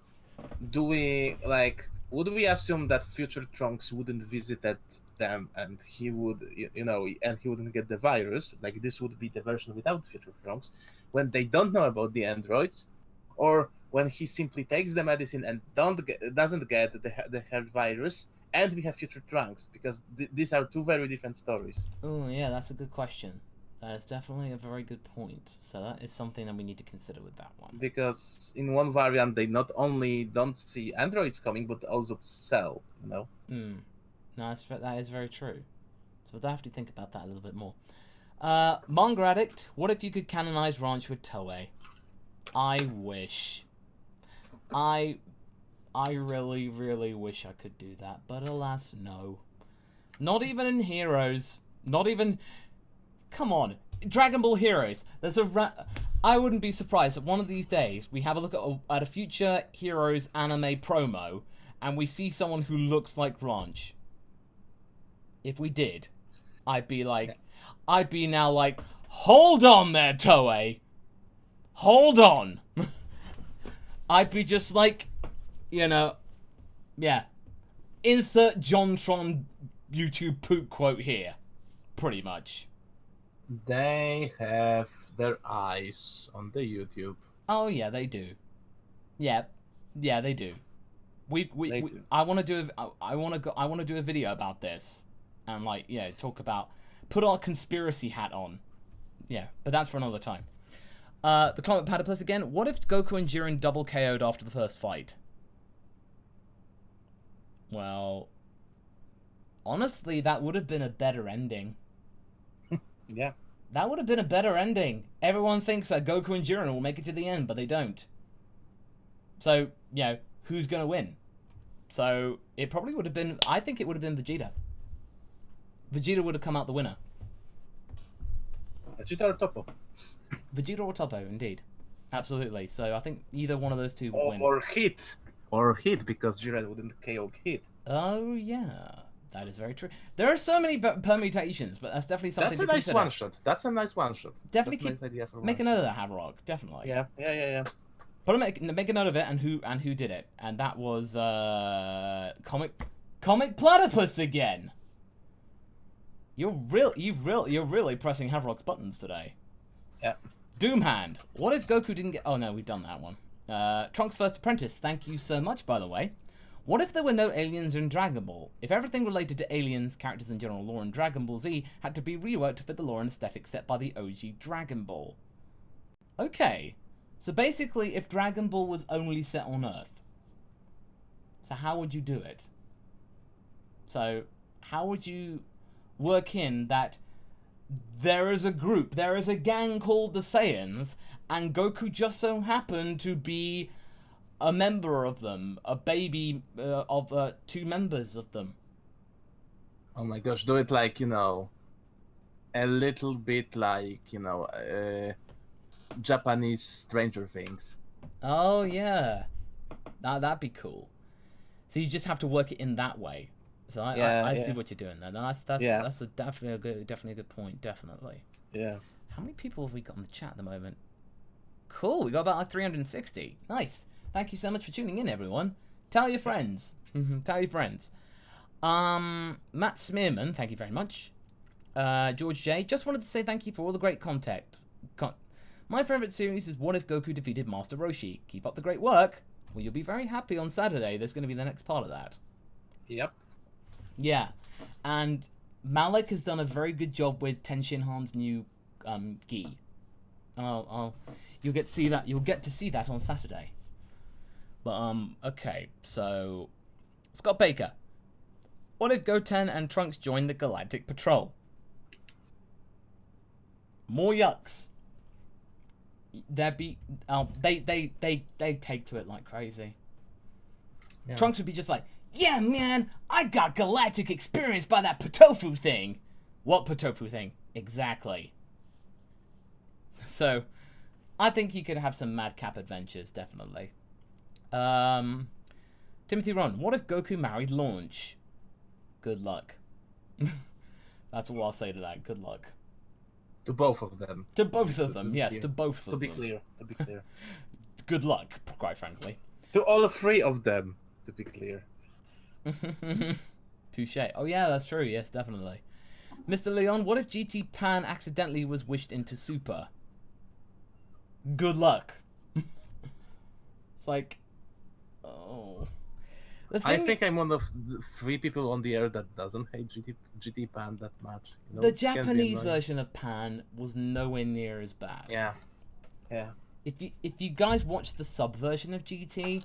would we assume that future Trunks wouldn't visit them and he would, and he wouldn't get the virus? Like, this would be the version without future Trunks when they don't know about the androids, or when he simply takes the medicine and doesn't get the heart virus, and we have future Trunks, because these are two very different stories. Oh, yeah, that's a good question. That is definitely a very good point. So that is something that we need to consider with that one. Because in one variant, they not only don't see androids coming, but also Cell, No, that is very true. So we'll have to think about that a little bit more. Manga Addict, what if you could canonize Ranch with Toei? I wish. I really, really wish I could do that, but alas, no. Not even in Heroes. Not even... Come on, Dragon Ball Heroes. I wouldn't be surprised if one of these days we have a look at a future Heroes anime promo and we see someone who looks like Ranch. If we did, I'd be now like, hold on there, Toei. Hold on. I'd be just like, yeah. Insert JonTron YouTube poop quote here. Pretty much. They have their eyes on the YouTube. Oh yeah, they do. Yeah, they do. I want to do a video about this, and put our conspiracy hat on. Yeah, but that's for another time. The Climate Platypus again. What if Goku and Jiren double KO'd after the first fight? Well, honestly, that would have been a better ending. Yeah. That would have been a better ending. Everyone thinks that Goku and Jiren will make it to the end, but they don't. So, who's going to win? So, it probably would have been... I think it would have been Vegeta. Vegeta would have come out the winner. Vegeta or Toppo? Vegeta or Toppo, indeed. Absolutely. So, I think either one of those two would win. Or Hit. Or Hit, because Jiren wouldn't KO Hit. Oh, yeah. That is very true. There are so many permutations, but that's definitely something to consider. That's a nice one shot. Definitely nice idea for make a note of that, Haverok. Definitely. Yeah. But make a note of it and who did it, and that was comic comic platypus again. You're really pressing Haverok's buttons today. Yeah. Doomhand. What if Goku didn't get... Oh, no, we've done that one. Trunks' First Apprentice. Thank you so much, by the way. What if there were no aliens in Dragon Ball? If everything related to aliens, characters, and general lore in Dragon Ball Z had to be reworked to fit the lore and aesthetic set by the OG Dragon Ball. Okay. So basically, if Dragon Ball was only set on Earth, so how would you do it? So, how would you work in that there is a group, there is a gang called the Saiyans, and Goku just so happened to be a member of them, a baby of 2 members of them? Oh my gosh, do it like, you know, a little bit like, you know, Japanese Stranger Things. Oh, yeah. That'd be cool. So you just have to work it in that way. So I see what you're doing there. That's definitely a good point. Definitely. Yeah. How many people have we got in the chat at the moment? Cool. We got about like 360. Nice. Thank you so much for tuning in, everyone. Tell your friends. Tell your friends. Matt Smearman, thank you very much. George J, just wanted to say thank you for all the great content. My favorite series is What If Goku Defeated Master Roshi. Keep up the great work. Well, you'll be very happy on Saturday. There's going to be the next part of that. Yep. Yeah, and Malik has done a very good job with Ten Shinhan's new gi. You'll get to see that. You'll get to see that on Saturday. But okay. So, Scott Baker. What if Goten and Trunks join the Galactic Patrol? More yucks. They take to it like crazy. Yeah. Trunks would be just like, yeah, man, I got galactic experience by that Potofu thing. What Potofu thing? Exactly. So, I think you could have some madcap adventures, definitely. Timothy Ron, what if Goku married Launch? Good luck. That's all I'll say to that. Good luck. To both of them. To both of them, yes, to both of them. To be clear. Good luck, quite frankly. To all 3 of them, to be clear. Touche. Oh yeah, that's true. Yes, definitely. Mr. Leon, what if GT Pan accidentally was wished into Super? Good luck. It's like, oh. I think I'm one of the 3 people on the earth that doesn't hate GT Pan that much. You know? The Japanese version of Pan was nowhere near as bad. Yeah. If you guys watch the sub version of GT,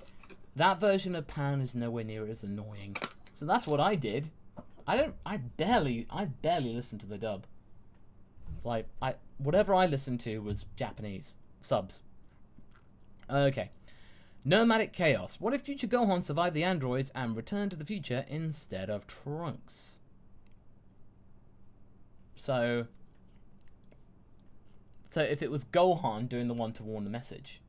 that version of Pan is nowhere near as annoying. So that's what I did. I barely listened to the dub. Like whatever I listened to was Japanese subs. Okay. Nomadic Chaos. What if future Gohan survived the androids and returned to the future instead of Trunks? So if it was Gohan doing the one to warn the message.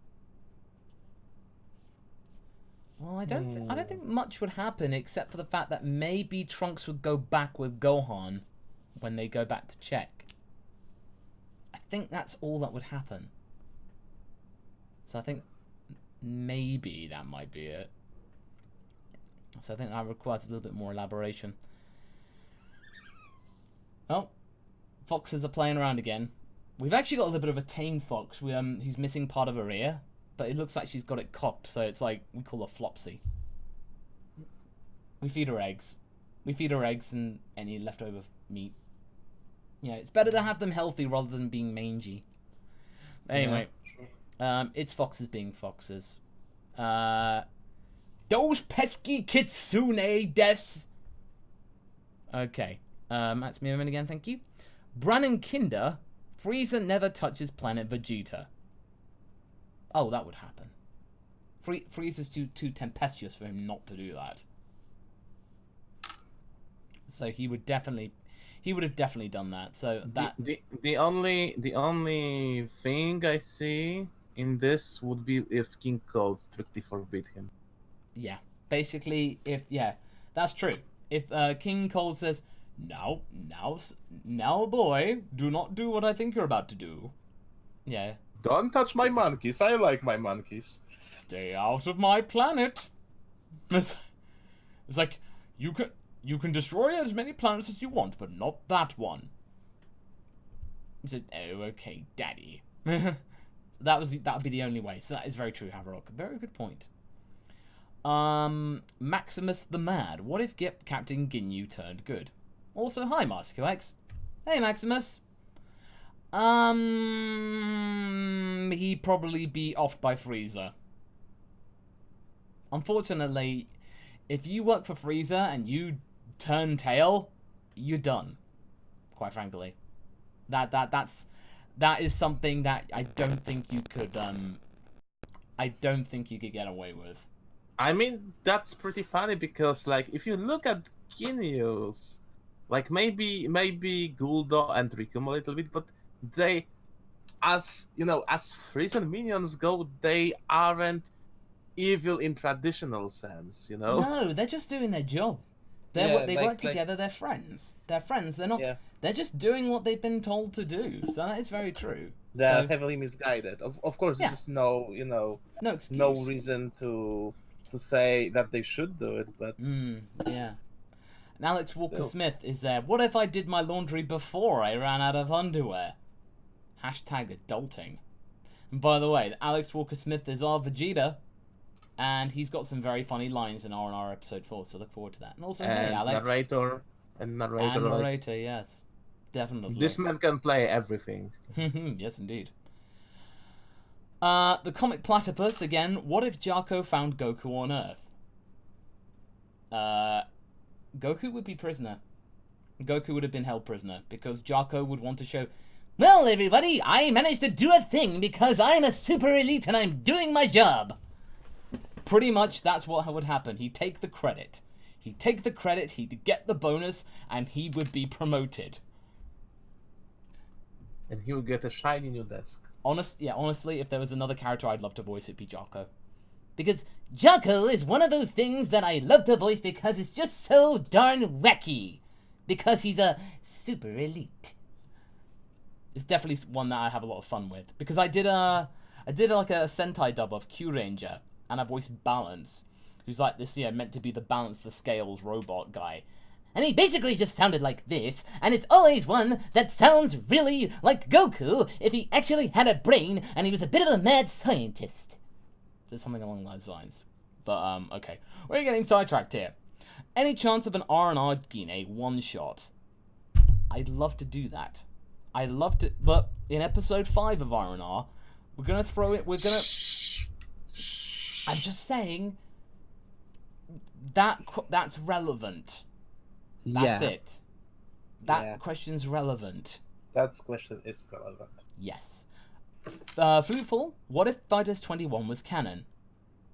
Well, I don't think much would happen except for the fact that maybe Trunks would go back with Gohan when they go back to check. I think that's all that would happen. So I think maybe that might be it. So I think that requires a little bit more elaboration. Oh, foxes are playing around again. We've actually got a little bit of a tame fox. Who's missing part of her ear. But it looks like she's got it cocked, so it's like, we call her Flopsy. We feed her eggs. We feed her eggs and any leftover meat. Yeah, it's better to have them healthy rather than being mangy. Anyway, it's foxes being foxes. Those pesky kitsune des. Okay, that's me again, thank you. Brannon Kinder, Frieza never touches planet Vegeta. Oh, that would happen. Frieza's too tempestuous for him not to do that. So he would have definitely done that. So that the only thing I see in this would be if King Cold strictly forbid him. Yeah, basically, that's true. If King Cold says, now, boy, do not do what I think you're about to do. Yeah. Don't touch my monkeys. I like my monkeys. Stay out of my planet. It's like, you can destroy as many planets as you want, but not that one. He said, oh, okay, daddy. That would be the only way. So that is very true, Haverok. Very good point. Maximus the Mad. What if Captain Ginyu turned good? Also, hi, MasakoX. Hey, Maximus. He'd probably be offed by Frieza. Unfortunately, if you work for Frieza and you turn tail, you're done. Quite frankly, that is something that I don't think you could get away with. I mean, that's pretty funny because, like, if you look at Ginyu's, like, maybe Guldo and Rikum a little bit, but they, as Frisian minions go, they aren't evil in traditional sense, you know? No, they're just doing their job. They work together, they're friends. They're friends, they're not... Yeah. They're just doing what they've been told to do, so that is very true. They're heavily misguided. Of course, this is no reason to say that they should do it, but... yeah. And Alex Walker-Smith is there. What if I did my laundry before I ran out of underwear? Hashtag adulting. And by the way, Alex Walker-Smith is our Vegeta, and he's got some very funny lines in R&R episode 4, so look forward to that. And also, hey, Alex. Narrator, yes. Definitely. This man can play everything. Yes, indeed. The comic platypus, again. What if Jaco found Goku on Earth? Goku would be prisoner. Goku would have been held prisoner, because Jaco would want to show, well, everybody, I managed to do a thing because I'm a super elite and I'm doing my job. Pretty much that's what would happen. He'd take the credit. He'd get the bonus, and he would be promoted. And he would get a shiny new desk. Honestly, if there was another character I'd love to voice, it'd be Jaco. Because Jaco is one of those things that I love to voice because it's just so darn wacky. Because he's a super elite. It's definitely one that I have a lot of fun with. Because I did like a Sentai dub of Q Ranger, and I voiced Balance, who's like this, meant to be the balance the scales robot guy. And he basically just sounded like this, and it's always one that sounds really like Goku if he actually had a brain and he was a bit of a mad scientist. There's something along those lines. But, okay. We're getting sidetracked here. Any chance of an R&R Gine one-shot? I'd love to do that. I'd love to, but in episode 5 of R&R, we're going to throw it, I'm just saying, that's relevant. That's it. That question's relevant. That question is relevant. Yes. Fruitful, what if Fighters 21 was canon?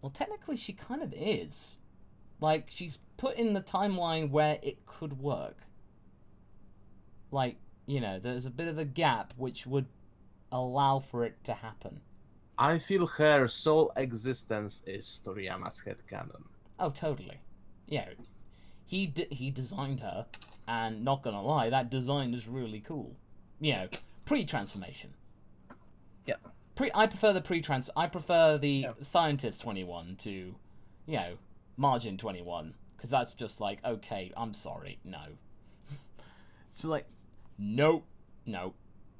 Well, technically she kind of is. Like, she's put in the timeline where it could work. Like, there's a bit of a gap which would allow for it to happen. I feel her sole existence is Toriyama's headcanon. Oh, totally. Yeah. He designed her, and not gonna lie, that design is really cool. Pre-transformation. Yeah. I prefer the Scientist 21 to, Margin 21, because that's just like, okay, I'm sorry, no. It's like, nope, no.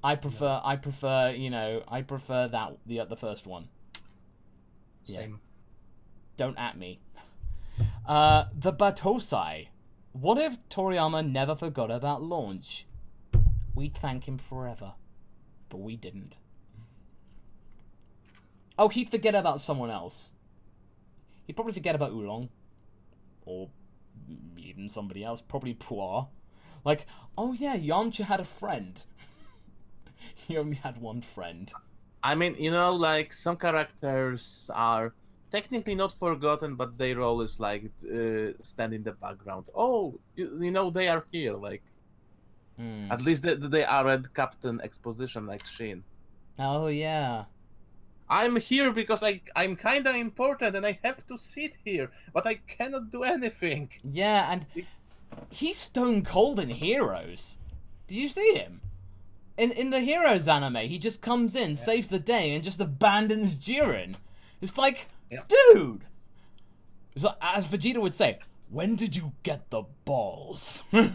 I prefer that the first one. Same. Don't at me. The Batosai. What if Toriyama never forgot about Launch? We'd thank him forever. But we didn't. Oh, he'd forget about someone else. He'd probably forget about Oolong. Or even somebody else. Probably Puar. Like, oh yeah, Yamcha had a friend. He only had one friend. I mean, some characters are technically not forgotten, but their role is like stand in the background. Oh, they are here. Like, at least they are at Captain Exposition, like Shin. Oh yeah. I'm here because I'm kind of important and I have to sit here, but I cannot do anything. Yeah, and he's stone cold in Heroes. Did you see him? In the Heroes anime, he just comes in, saves the day, and just abandons Jiren. It's like, dude! It's like, as Vegeta would say, when did you get the balls? I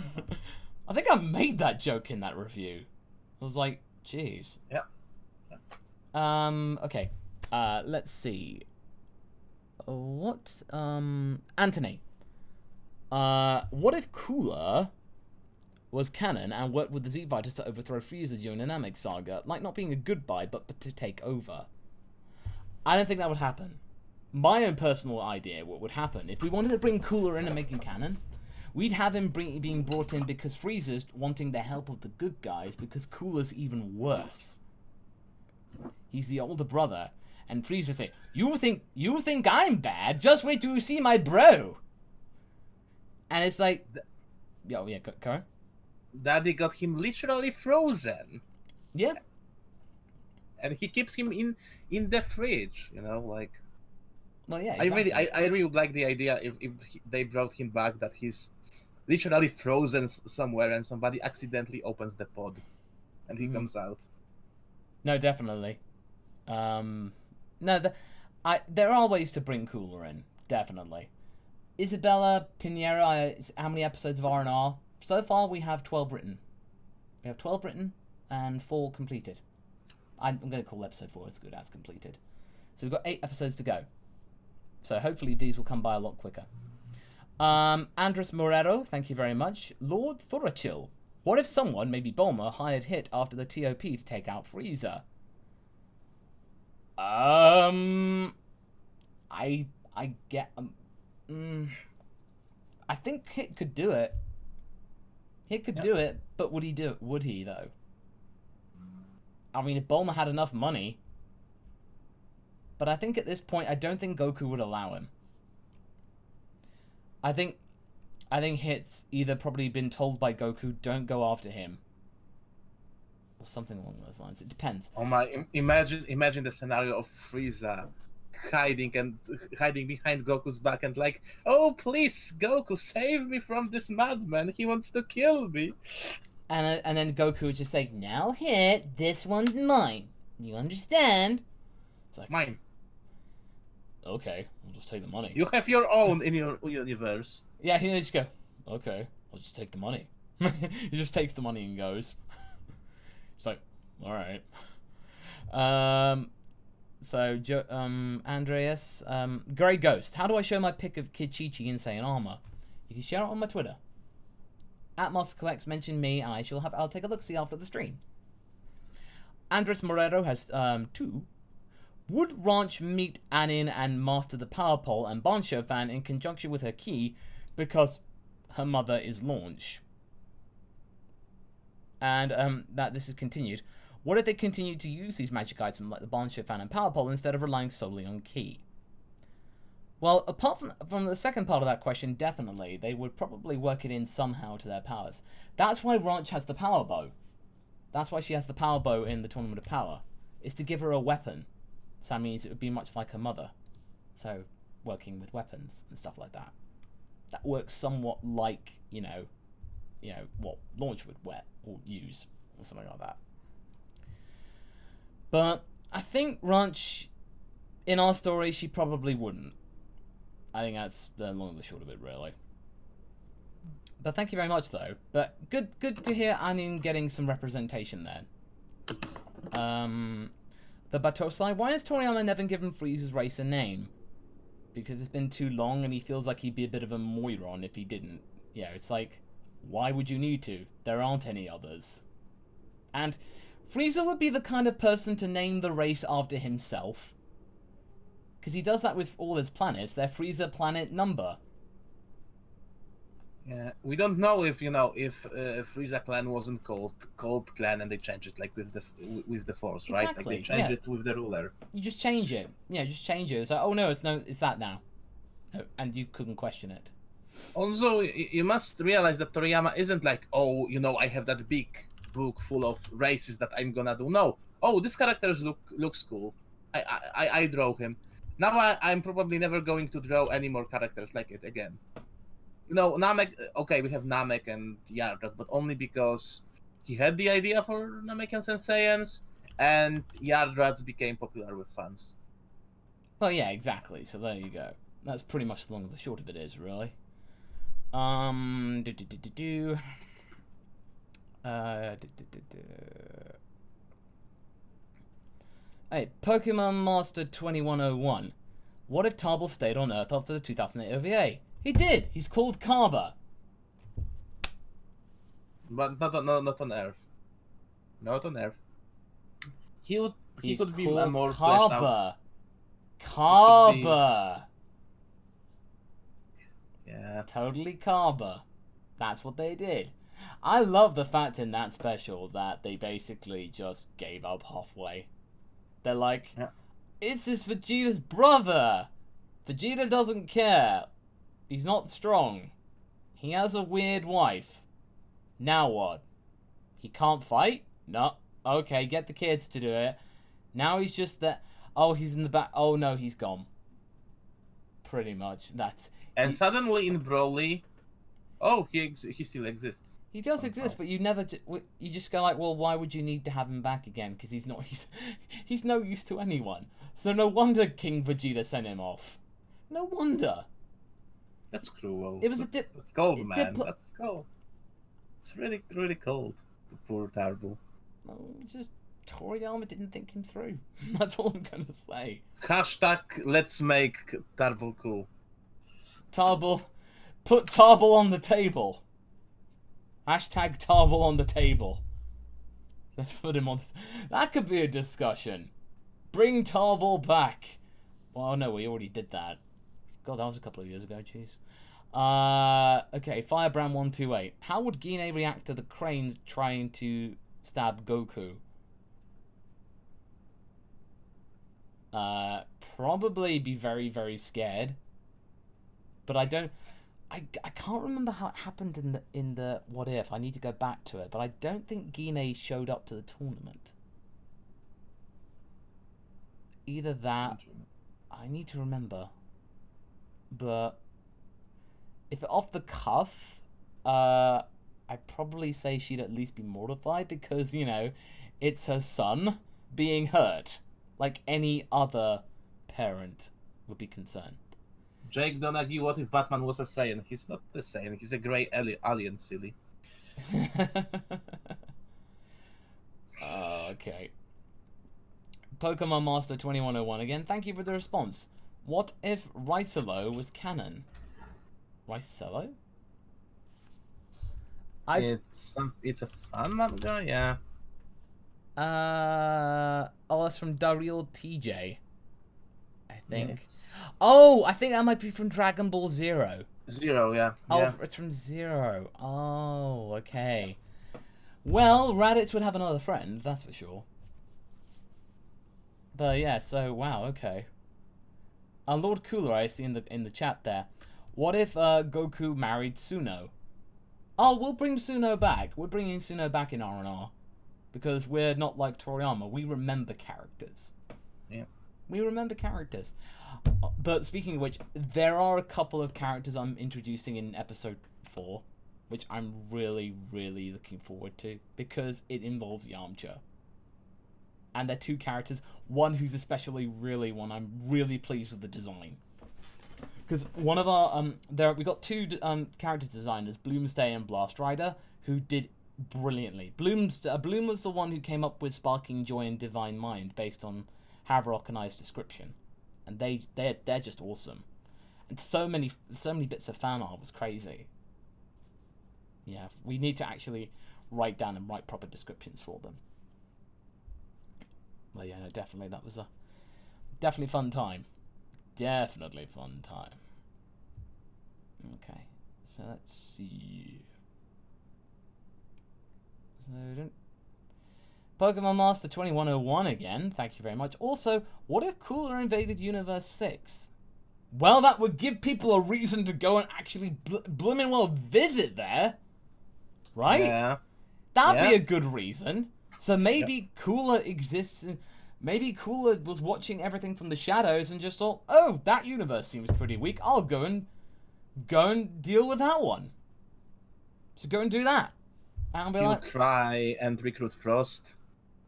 think I made that joke in that review. I was like, jeez. Yeah. Okay. Let's see. What? Anthony. What if Cooler was canon and worked with the Z Fighters to overthrow Frieza during the Namek saga? Like, not being a goodbye, but to take over. I don't think that would happen. My own personal idea, what would happen, if we wanted to bring Cooler in and make him canon, we'd have him being brought in because Frieza's wanting the help of the good guys, because Cooler's even worse. He's the older brother, and Frieza say, you think I'm bad? Just wait till you see my bro. And it's like, oh yeah, go on. Daddy got him literally frozen. Yeah. And he keeps him in the fridge, you know, like. Well, yeah. Exactly. I really would like the idea if they brought him back that he's literally frozen somewhere and somebody accidentally opens the pod, and he comes out. No, definitely. No, there are ways to bring Cooler in, definitely. Isabella Pinheiro, how many episodes of R&R? So far, we have 12 written. We have 12 written and 4 completed. I'm going to call episode 4 as good as completed. So we've got 8 episodes to go. So hopefully these will come by a lot quicker. Andres Morero, thank you very much. Lord Thorachil, what if someone, maybe Bulma, hired Hit after the TOP to take out Frieza? I think Hit could do it. Hit could do it, but would he do it? Would he, though? I mean, if Bulma had enough money. But I think at this point, I don't think Goku would allow him. I think Hit's either probably been told by Goku, don't go after him. Or something along those lines. It depends. Oh my, imagine the scenario of Frieza hiding behind Goku's back and like, oh please, Goku, save me from this madman. He wants to kill me. And then Goku would just say, now Hit, this one's mine. You understand? It's like, mine. Okay, I'll just take the money. You have your own in your universe. Yeah, he just go, okay, I'll just take the money. He just takes the money and goes. It's like, alright. So, Andreas, Grey Ghost, how do I show my pic of Kid Chi-Chi Insane Armor? You can share it on my Twitter. At MasakoX, mention me, and I'll take a look-see after the stream. Andres Morero has 2. Would Ranch meet Anin and master the Power Pole and Bansho fan in conjunction with her key because her mother is Launch? And that this is continued. What if they continue to use these magic items like the Bansho fan and Power Pole instead of relying solely on key? Well, apart from the second part of that question, definitely, they would probably work it in somehow to their powers. That's why Ranch has the Power Bow. That's why she has the Power Bow in the Tournament of Power. It's to give her a weapon. So that means it would be much like her mother. So, working with weapons and stuff like that. That works somewhat like, you know, what Launch would wear or use or something like that. But I think Ranch, in our story, she probably wouldn't. I think that's the long and the short of it, really. But thank you very much, though. But good to hear Anin getting some representation there. The Batosai, why has Toriyama never given Frieza's race a name? Because it's been too long and he feels like he'd be a bit of a moron if he didn't. Yeah, it's like, why would you need to? There aren't any others. And Frieza would be the kind of person to name the race after himself. Because he does that with all his planets. They're Frieza planet number. Yeah, we don't know if Frieza clan wasn't called clan and they changed it like with the Force, right? Exactly, like they changed it with the ruler. You just change it. Yeah, just change it. It's like, oh no, it's that now, and you couldn't question it. Also, you must realize that Toriyama isn't like, oh, I have that big book full of races that I'm gonna do. No, oh, this character looks cool. I draw him. Now I'm probably never going to draw any more characters like it again. Namek, okay, we have Namek and Yardrat, but only because he had the idea for Namek and Saiyans, and Yardrats became popular with fans. Well, yeah, exactly. So there you go. That's pretty much the long and the short of it is, really. Do, do, do, do, do. Do, do, do, do. Hey, Pokemon Master 2101. What if Tarble stayed on Earth after the 2008 OVA? He did! He's called Carver. But not on Earth. Not on Earth. He He's could be called more fleshed out. Carver. Carver. Yeah. Totally Carver. That's what they did. I love the fact in that special that they basically just gave up halfway. They're like, Yeah. it's just Vegeta's brother. Vegeta doesn't care. He's not strong. He has a weird wife. Now what? He can't fight? No. Okay, get the kids to do it. Now he's just that. Oh, he's in the back. Oh no, he's gone. Pretty much. That's. And suddenly in Broly, oh, he still exists. He does somehow. exist, but you never. You just go like, well, why would you need to have him back again? Because he's not. He's no use to anyone. So no wonder King Vegeta sent him off. No wonder. That's cruel. It was that's cold, man. That's cold. It's really, really cold. The poor Tarble. No, it's just Toriyama didn't think him through. That's all I'm gonna say. Hashtag let's make Tarble cool. Tarble, put Tarble on the table. Hashtag Tarble on the table. Let's put him on. That could be a discussion. Bring Tarble back. Well, no, we already did that. God, that was a couple of years ago. Jeez. Okay, Firebrand 128. How would Gine react to the cranes trying to stab Goku? Probably be very, very scared. But I can't remember how it happened in the What If. I need to go back to it, but I don't think Gine showed up to the tournament. Either that, I need to remember. But if off the cuff, I'd probably say she'd at least be mortified because, you know, it's her son being hurt. Like any other parent would be concerned. Jake Donaghy, what if Batman was a Saiyan? He's not a Saiyan, he's a grey alien, silly. Okay. Pokemon Master 2101 again. Thank you for the response. What if Ricelo was canon? Ricelo? It's a fun manga, yeah. Oh, that's from Daryl TJ. I think. It's Oh, I think that might be from Dragon Ball Zero. Zero, yeah. Oh, yeah. it's from Zero. Oh, okay. Well, Raditz would have another friend, that's for sure. But yeah, so wow, okay. Lord Cooler, I see in the chat there. What if Goku married Suno? Oh, we'll bring Suno back. We're bringing Suno back in R&R. Because we're not like Toriyama. We remember characters. Yeah. We remember characters. But speaking of which, there are a couple of characters I'm introducing in episode 4, which I'm really, really looking forward to, because it involves Yamcha. And they're two characters, one who's especially really one I'm really pleased with the design. Because one of our, we got two character designers, Bloomsday and Blast Rider, who did brilliantly. Bloom was the one who came up with Sparking Joy and Divine Mind based on Haverok and I's description, and they're just awesome. And so many bits of fan art was crazy. Yeah, we need to actually write down and write proper descriptions for them. Well, yeah, no, definitely that was a definitely fun time. Definitely fun time. Okay, so let's see. So Pokemon Master 2101 again. Thank you very much. Also, what if Cooler invaded Universe 6? Well, that would give people a reason to go and actually blooming well visit there. Right? Yeah. That'd be a good reason. So maybe Cooler exists. Maybe Cooler was watching everything from the shadows and just thought, oh, that universe seems pretty weak. I'll go and deal with that one. So go and do that. And be like, try and recruit Frost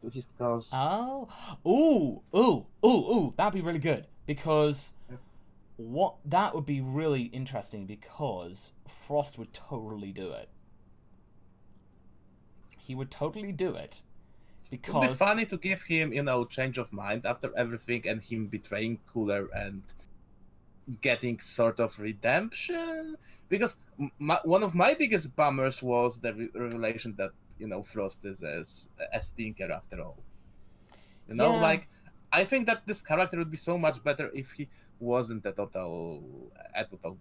to his cause. Oh, ooh, that'd be really good because that would be really interesting because Frost would totally do it. He would totally do it It would be because funny to give him, change of mind after everything and him betraying Cooler and getting sort of redemption. Because one of my biggest bummers was the revelation that, Frost is a stinker after all. Yeah. I think that this character would be so much better if he wasn't a total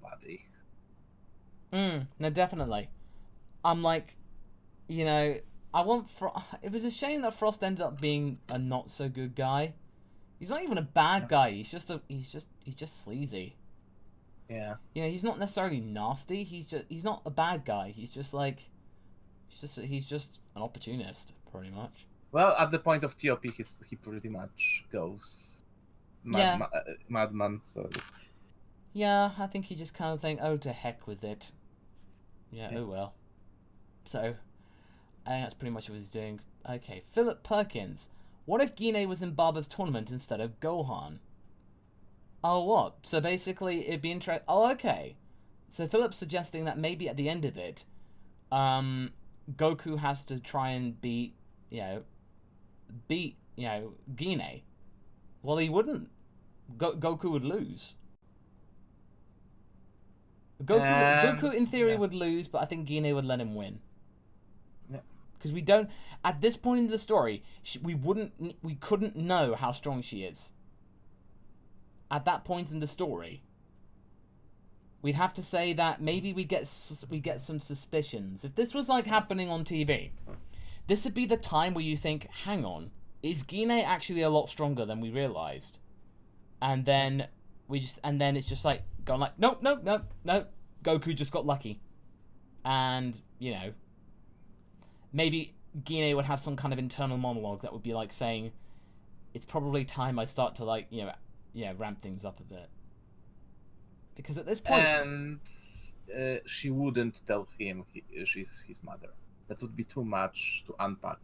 body. No, definitely. I'm like, I want it was a shame that Frost ended up being a not so good guy. He's not even a bad guy. He's just sleazy. Yeah. He's not necessarily nasty. He's not a bad guy. He's just an opportunist, pretty much. Well, at the point of TOP, he pretty much goes madman. So yeah, I think he just kind of think, oh, to heck with it. Yeah, oh well. So, I think that's pretty much what he's doing. Okay, Philip Perkins. What if Gine was in Barber's tournament instead of Gohan? Oh, what? So basically, it'd be interesting. Oh, okay. So Philip's suggesting that maybe at the end of it, Goku has to try and beat Gine. Well, he wouldn't. Goku would lose. Goku in theory would lose, but I think Gine would let him win. Yeah. Because we don't, at this point in the story, we couldn't know how strong she is. At that point in the story, we'd have to say that maybe we get some suspicions. If this was like happening on TV, this would be the time where you think, hang on, is Gine actually a lot stronger than we realized? And then it's just like going like, nope, Goku just got lucky. And, maybe Gine would have some kind of internal monologue that would be like saying, it's probably time I start to like, ramp things up a bit. Because at this point... And she wouldn't tell him she's his mother. That would be too much to unpack.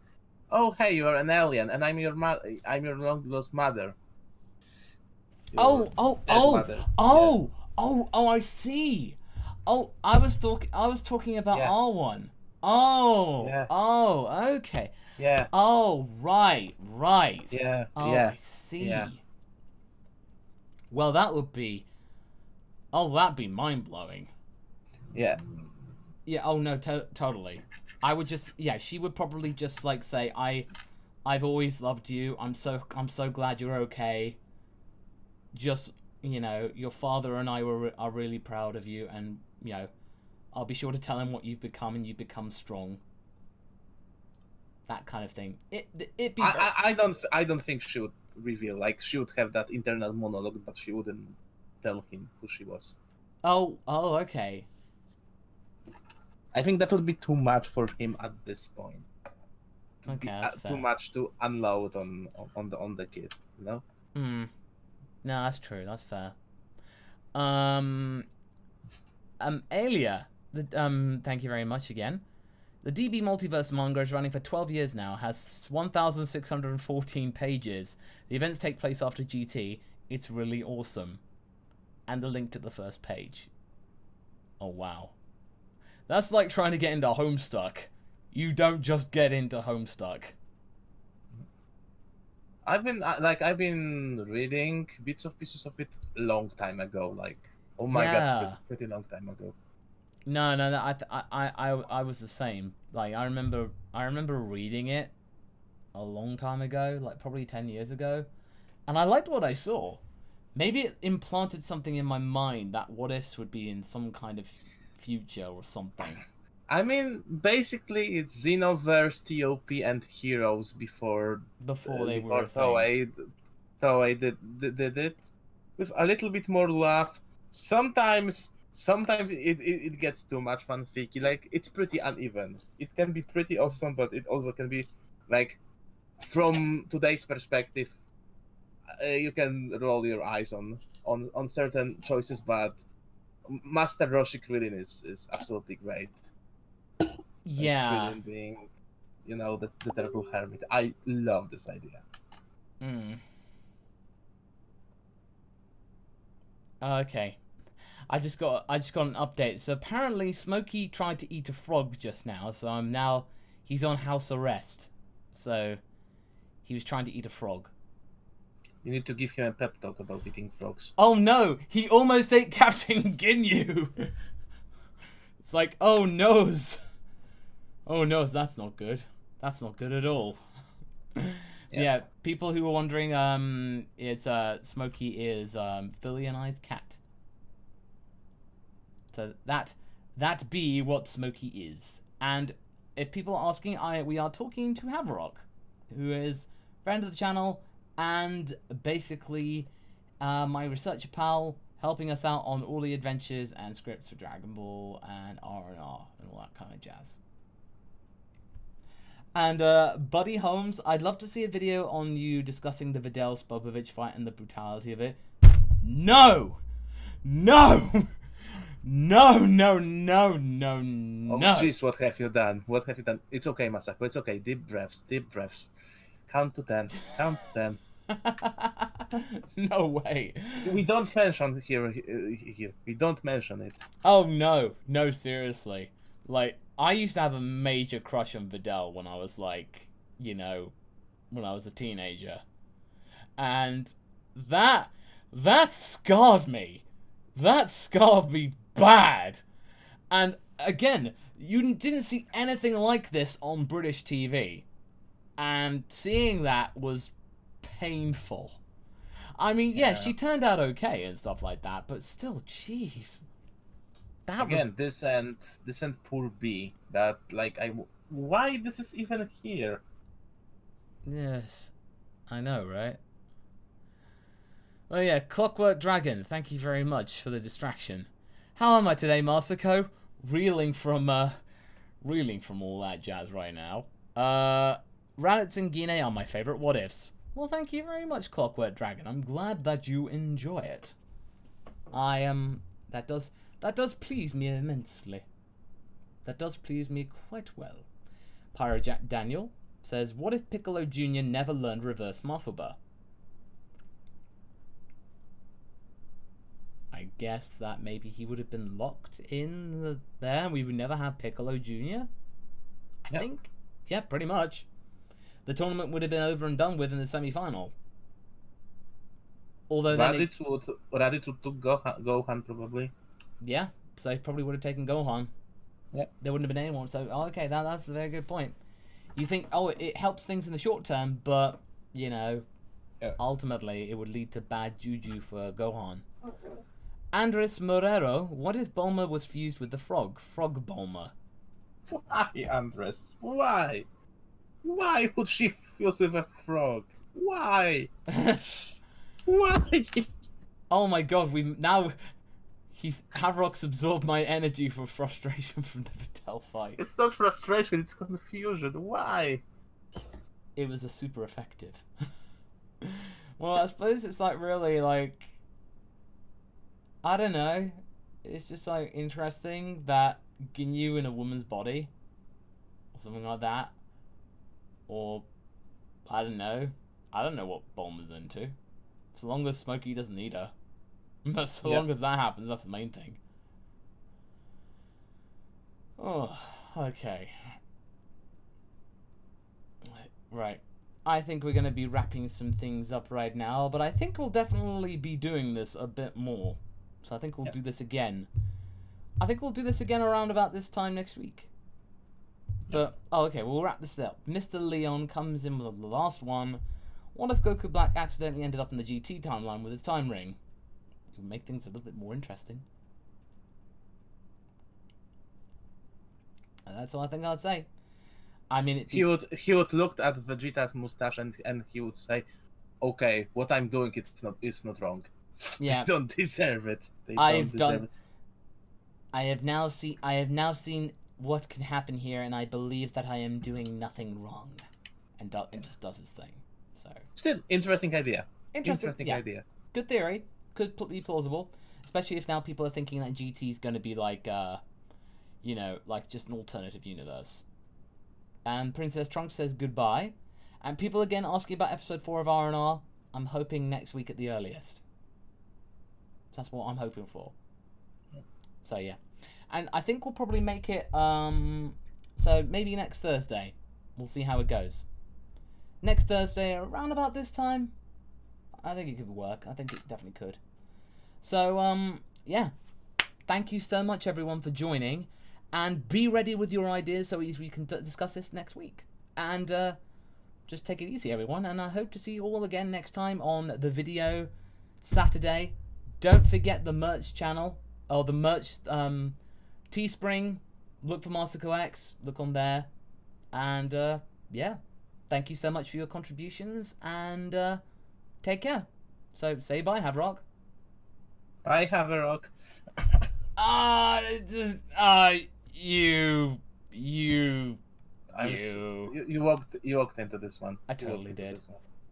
Oh, hey, you are an alien, and I'm your long-lost mother. I see. Oh, I was talking about R1. Okay. Yeah. Oh, right. Yeah. I see. Yeah. Well, that'd be mind-blowing. Yeah. Yeah, oh no, totally. I would just, she would probably just like say, I've always loved you. I'm so glad you're okay. Just, your father and I are really proud of you, and I'll be sure to tell him what you've become, and you become strong. That kind of thing. It'd be. I don't think she would reveal. Like, she would have that internal monologue, but she wouldn't tell him who she was. Oh, okay. I think that would be too much for him at this point. Okay, that's fair. Too much to unload on the kid, No, that's true. That's fair. Alia, thank you very much again. The DB Multiverse manga is running for 12 years now, has 1,614 pages. The events take place after GT. It's really awesome. And the link to the first page. Oh, wow. That's like trying to get into Homestuck. You don't just get into Homestuck. I've been reading bits of pieces of it a long time ago. Like, oh my god, pretty long time ago. No, I was the same. Like, I remember reading it a long time ago, like probably 10 years ago, and I liked what I saw. Maybe it implanted something in my mind that what ifs would be in some kind of future or something. I mean, basically, it's Xenoverse, TOP, and Heroes before they were a Toei did it with a little bit more laugh. Sometimes it gets too much fanficky. Like, it's pretty uneven. It can be pretty awesome, but it also can be like, from today's perspective, you can roll your eyes on certain choices, but Master Roshi Crillon is absolutely great. Yeah. Like, Crillon being, the terrible hermit. I love this idea. Okay. I just got an update. So apparently Smokey tried to eat a frog just now, so he's on house arrest. So he was trying to eat a frog. You need to give him a pep talk about eating frogs. Oh no, he almost ate Captain Ginyu. It's like, oh noes. Oh noes, that's not good. That's not good at all. Yeah, people who were wondering, it's Smokey is Philly-eyed cat. So that be what Smokey is. And if people are asking, we are talking to Haverok, who is friend of the channel and basically my researcher pal, helping us out on all the adventures and scripts for Dragon Ball and R&R and all that kind of jazz. And Buddy Holmes, I'd love to see a video on you discussing the Videl Spopovich fight and the brutality of it. No! No! No, no, no, no, no. Oh, jeez, what have you done? What have you done? It's okay, Masako. It's okay. Deep breaths. Deep breaths. Count to 10. Count to 10. No way. We don't mention here. We don't mention it. Oh, no. No, seriously. Like, I used to have a major crush on Videl when I was, like, you know, when I was a teenager. And that scarred me. That scarred me bad. And again, you didn't see anything like this on British TV. And seeing that was painful. I mean, yeah, she turned out okay and stuff like that, but still, jeez. This and poor B. That, like, why this is even here? Yes, I know, right? Oh yeah, Clockwork Dragon, thank you very much for the distraction. How am I today, Masako? Reeling from all that jazz right now. Raditz and Guinea are my favourite what-ifs. Well, thank you very much, Clockwork Dragon. I'm glad that you enjoy it. That does please me immensely. That does please me quite well. Pyrojack Daniel says, what if Piccolo Jr. never learned reverse Mafuba? I guess that maybe he would have been locked in there and we would never have Piccolo Jr. I think. Yeah, pretty much. The tournament would have been over and done with in the semi-final. Although Raditz would took Gohan probably. Yeah, so he probably would have taken Gohan. Yep. There wouldn't have been anyone. So, okay, that's a very good point. You think, it helps things in the short term, but, you know, ultimately it would lead to bad juju for Gohan. Andres Morero, what if Bulma was fused with the frog? Frog Bulma. Why, Andres? Why? Why would she fuse with a frog? Why? Why? Oh my god, Haverok's absorbed my energy for frustration from the Videl fight. It's not frustration, it's confusion. Why? It was a super effective. Well, I suppose it's like really like, I don't know. It's just like interesting that Ginyu in a woman's body or something like that. Or I don't know. I don't know what Bulma's into. So long as Smokey doesn't eat her. But so long as that happens, that's the main thing. Oh, okay. Right. I think we're going to be wrapping some things up right now, but I think we'll definitely be doing this a bit more. So I think we'll do this again. I think we'll do this again around about this time next week. But, okay, we'll wrap this up. Mr. Leon comes in with the last one. What if Goku Black accidentally ended up in the GT timeline with his time ring? It would make things a little bit more interesting. And that's all I think I'd say. I mean, he would look at Vegeta's mustache and he would say, "Okay, what I'm doing it's not wrong. Yeah, they don't deserve it. I have now seen what can happen here, and I believe that I am doing nothing wrong." And just does his thing. So still interesting idea. Interesting idea. Good theory. Could be plausible, especially if now people are thinking that GT is going to be like, you know, like just an alternative universe. And Princess Trunks says goodbye. And people again asking about episode 4 of R&R. I'm hoping next week at the earliest. So that's what I'm hoping for. So yeah, and I think we'll probably make it. So maybe next Thursday, we'll see how it goes. Next Thursday, around about this time, I think it could work. I think it definitely could. So yeah, thank you so much everyone for joining, and be ready with your ideas so we can discuss this next week. And just take it easy, everyone, and I hope to see you all again next time on the video Saturday. Don't forget the merch channel, or the merch Teespring. Look for MasakoX, look on there. And yeah, thank you so much for your contributions, and take care. So say bye, Haverok. Bye, Haverok. You You walked into this one. I totally did.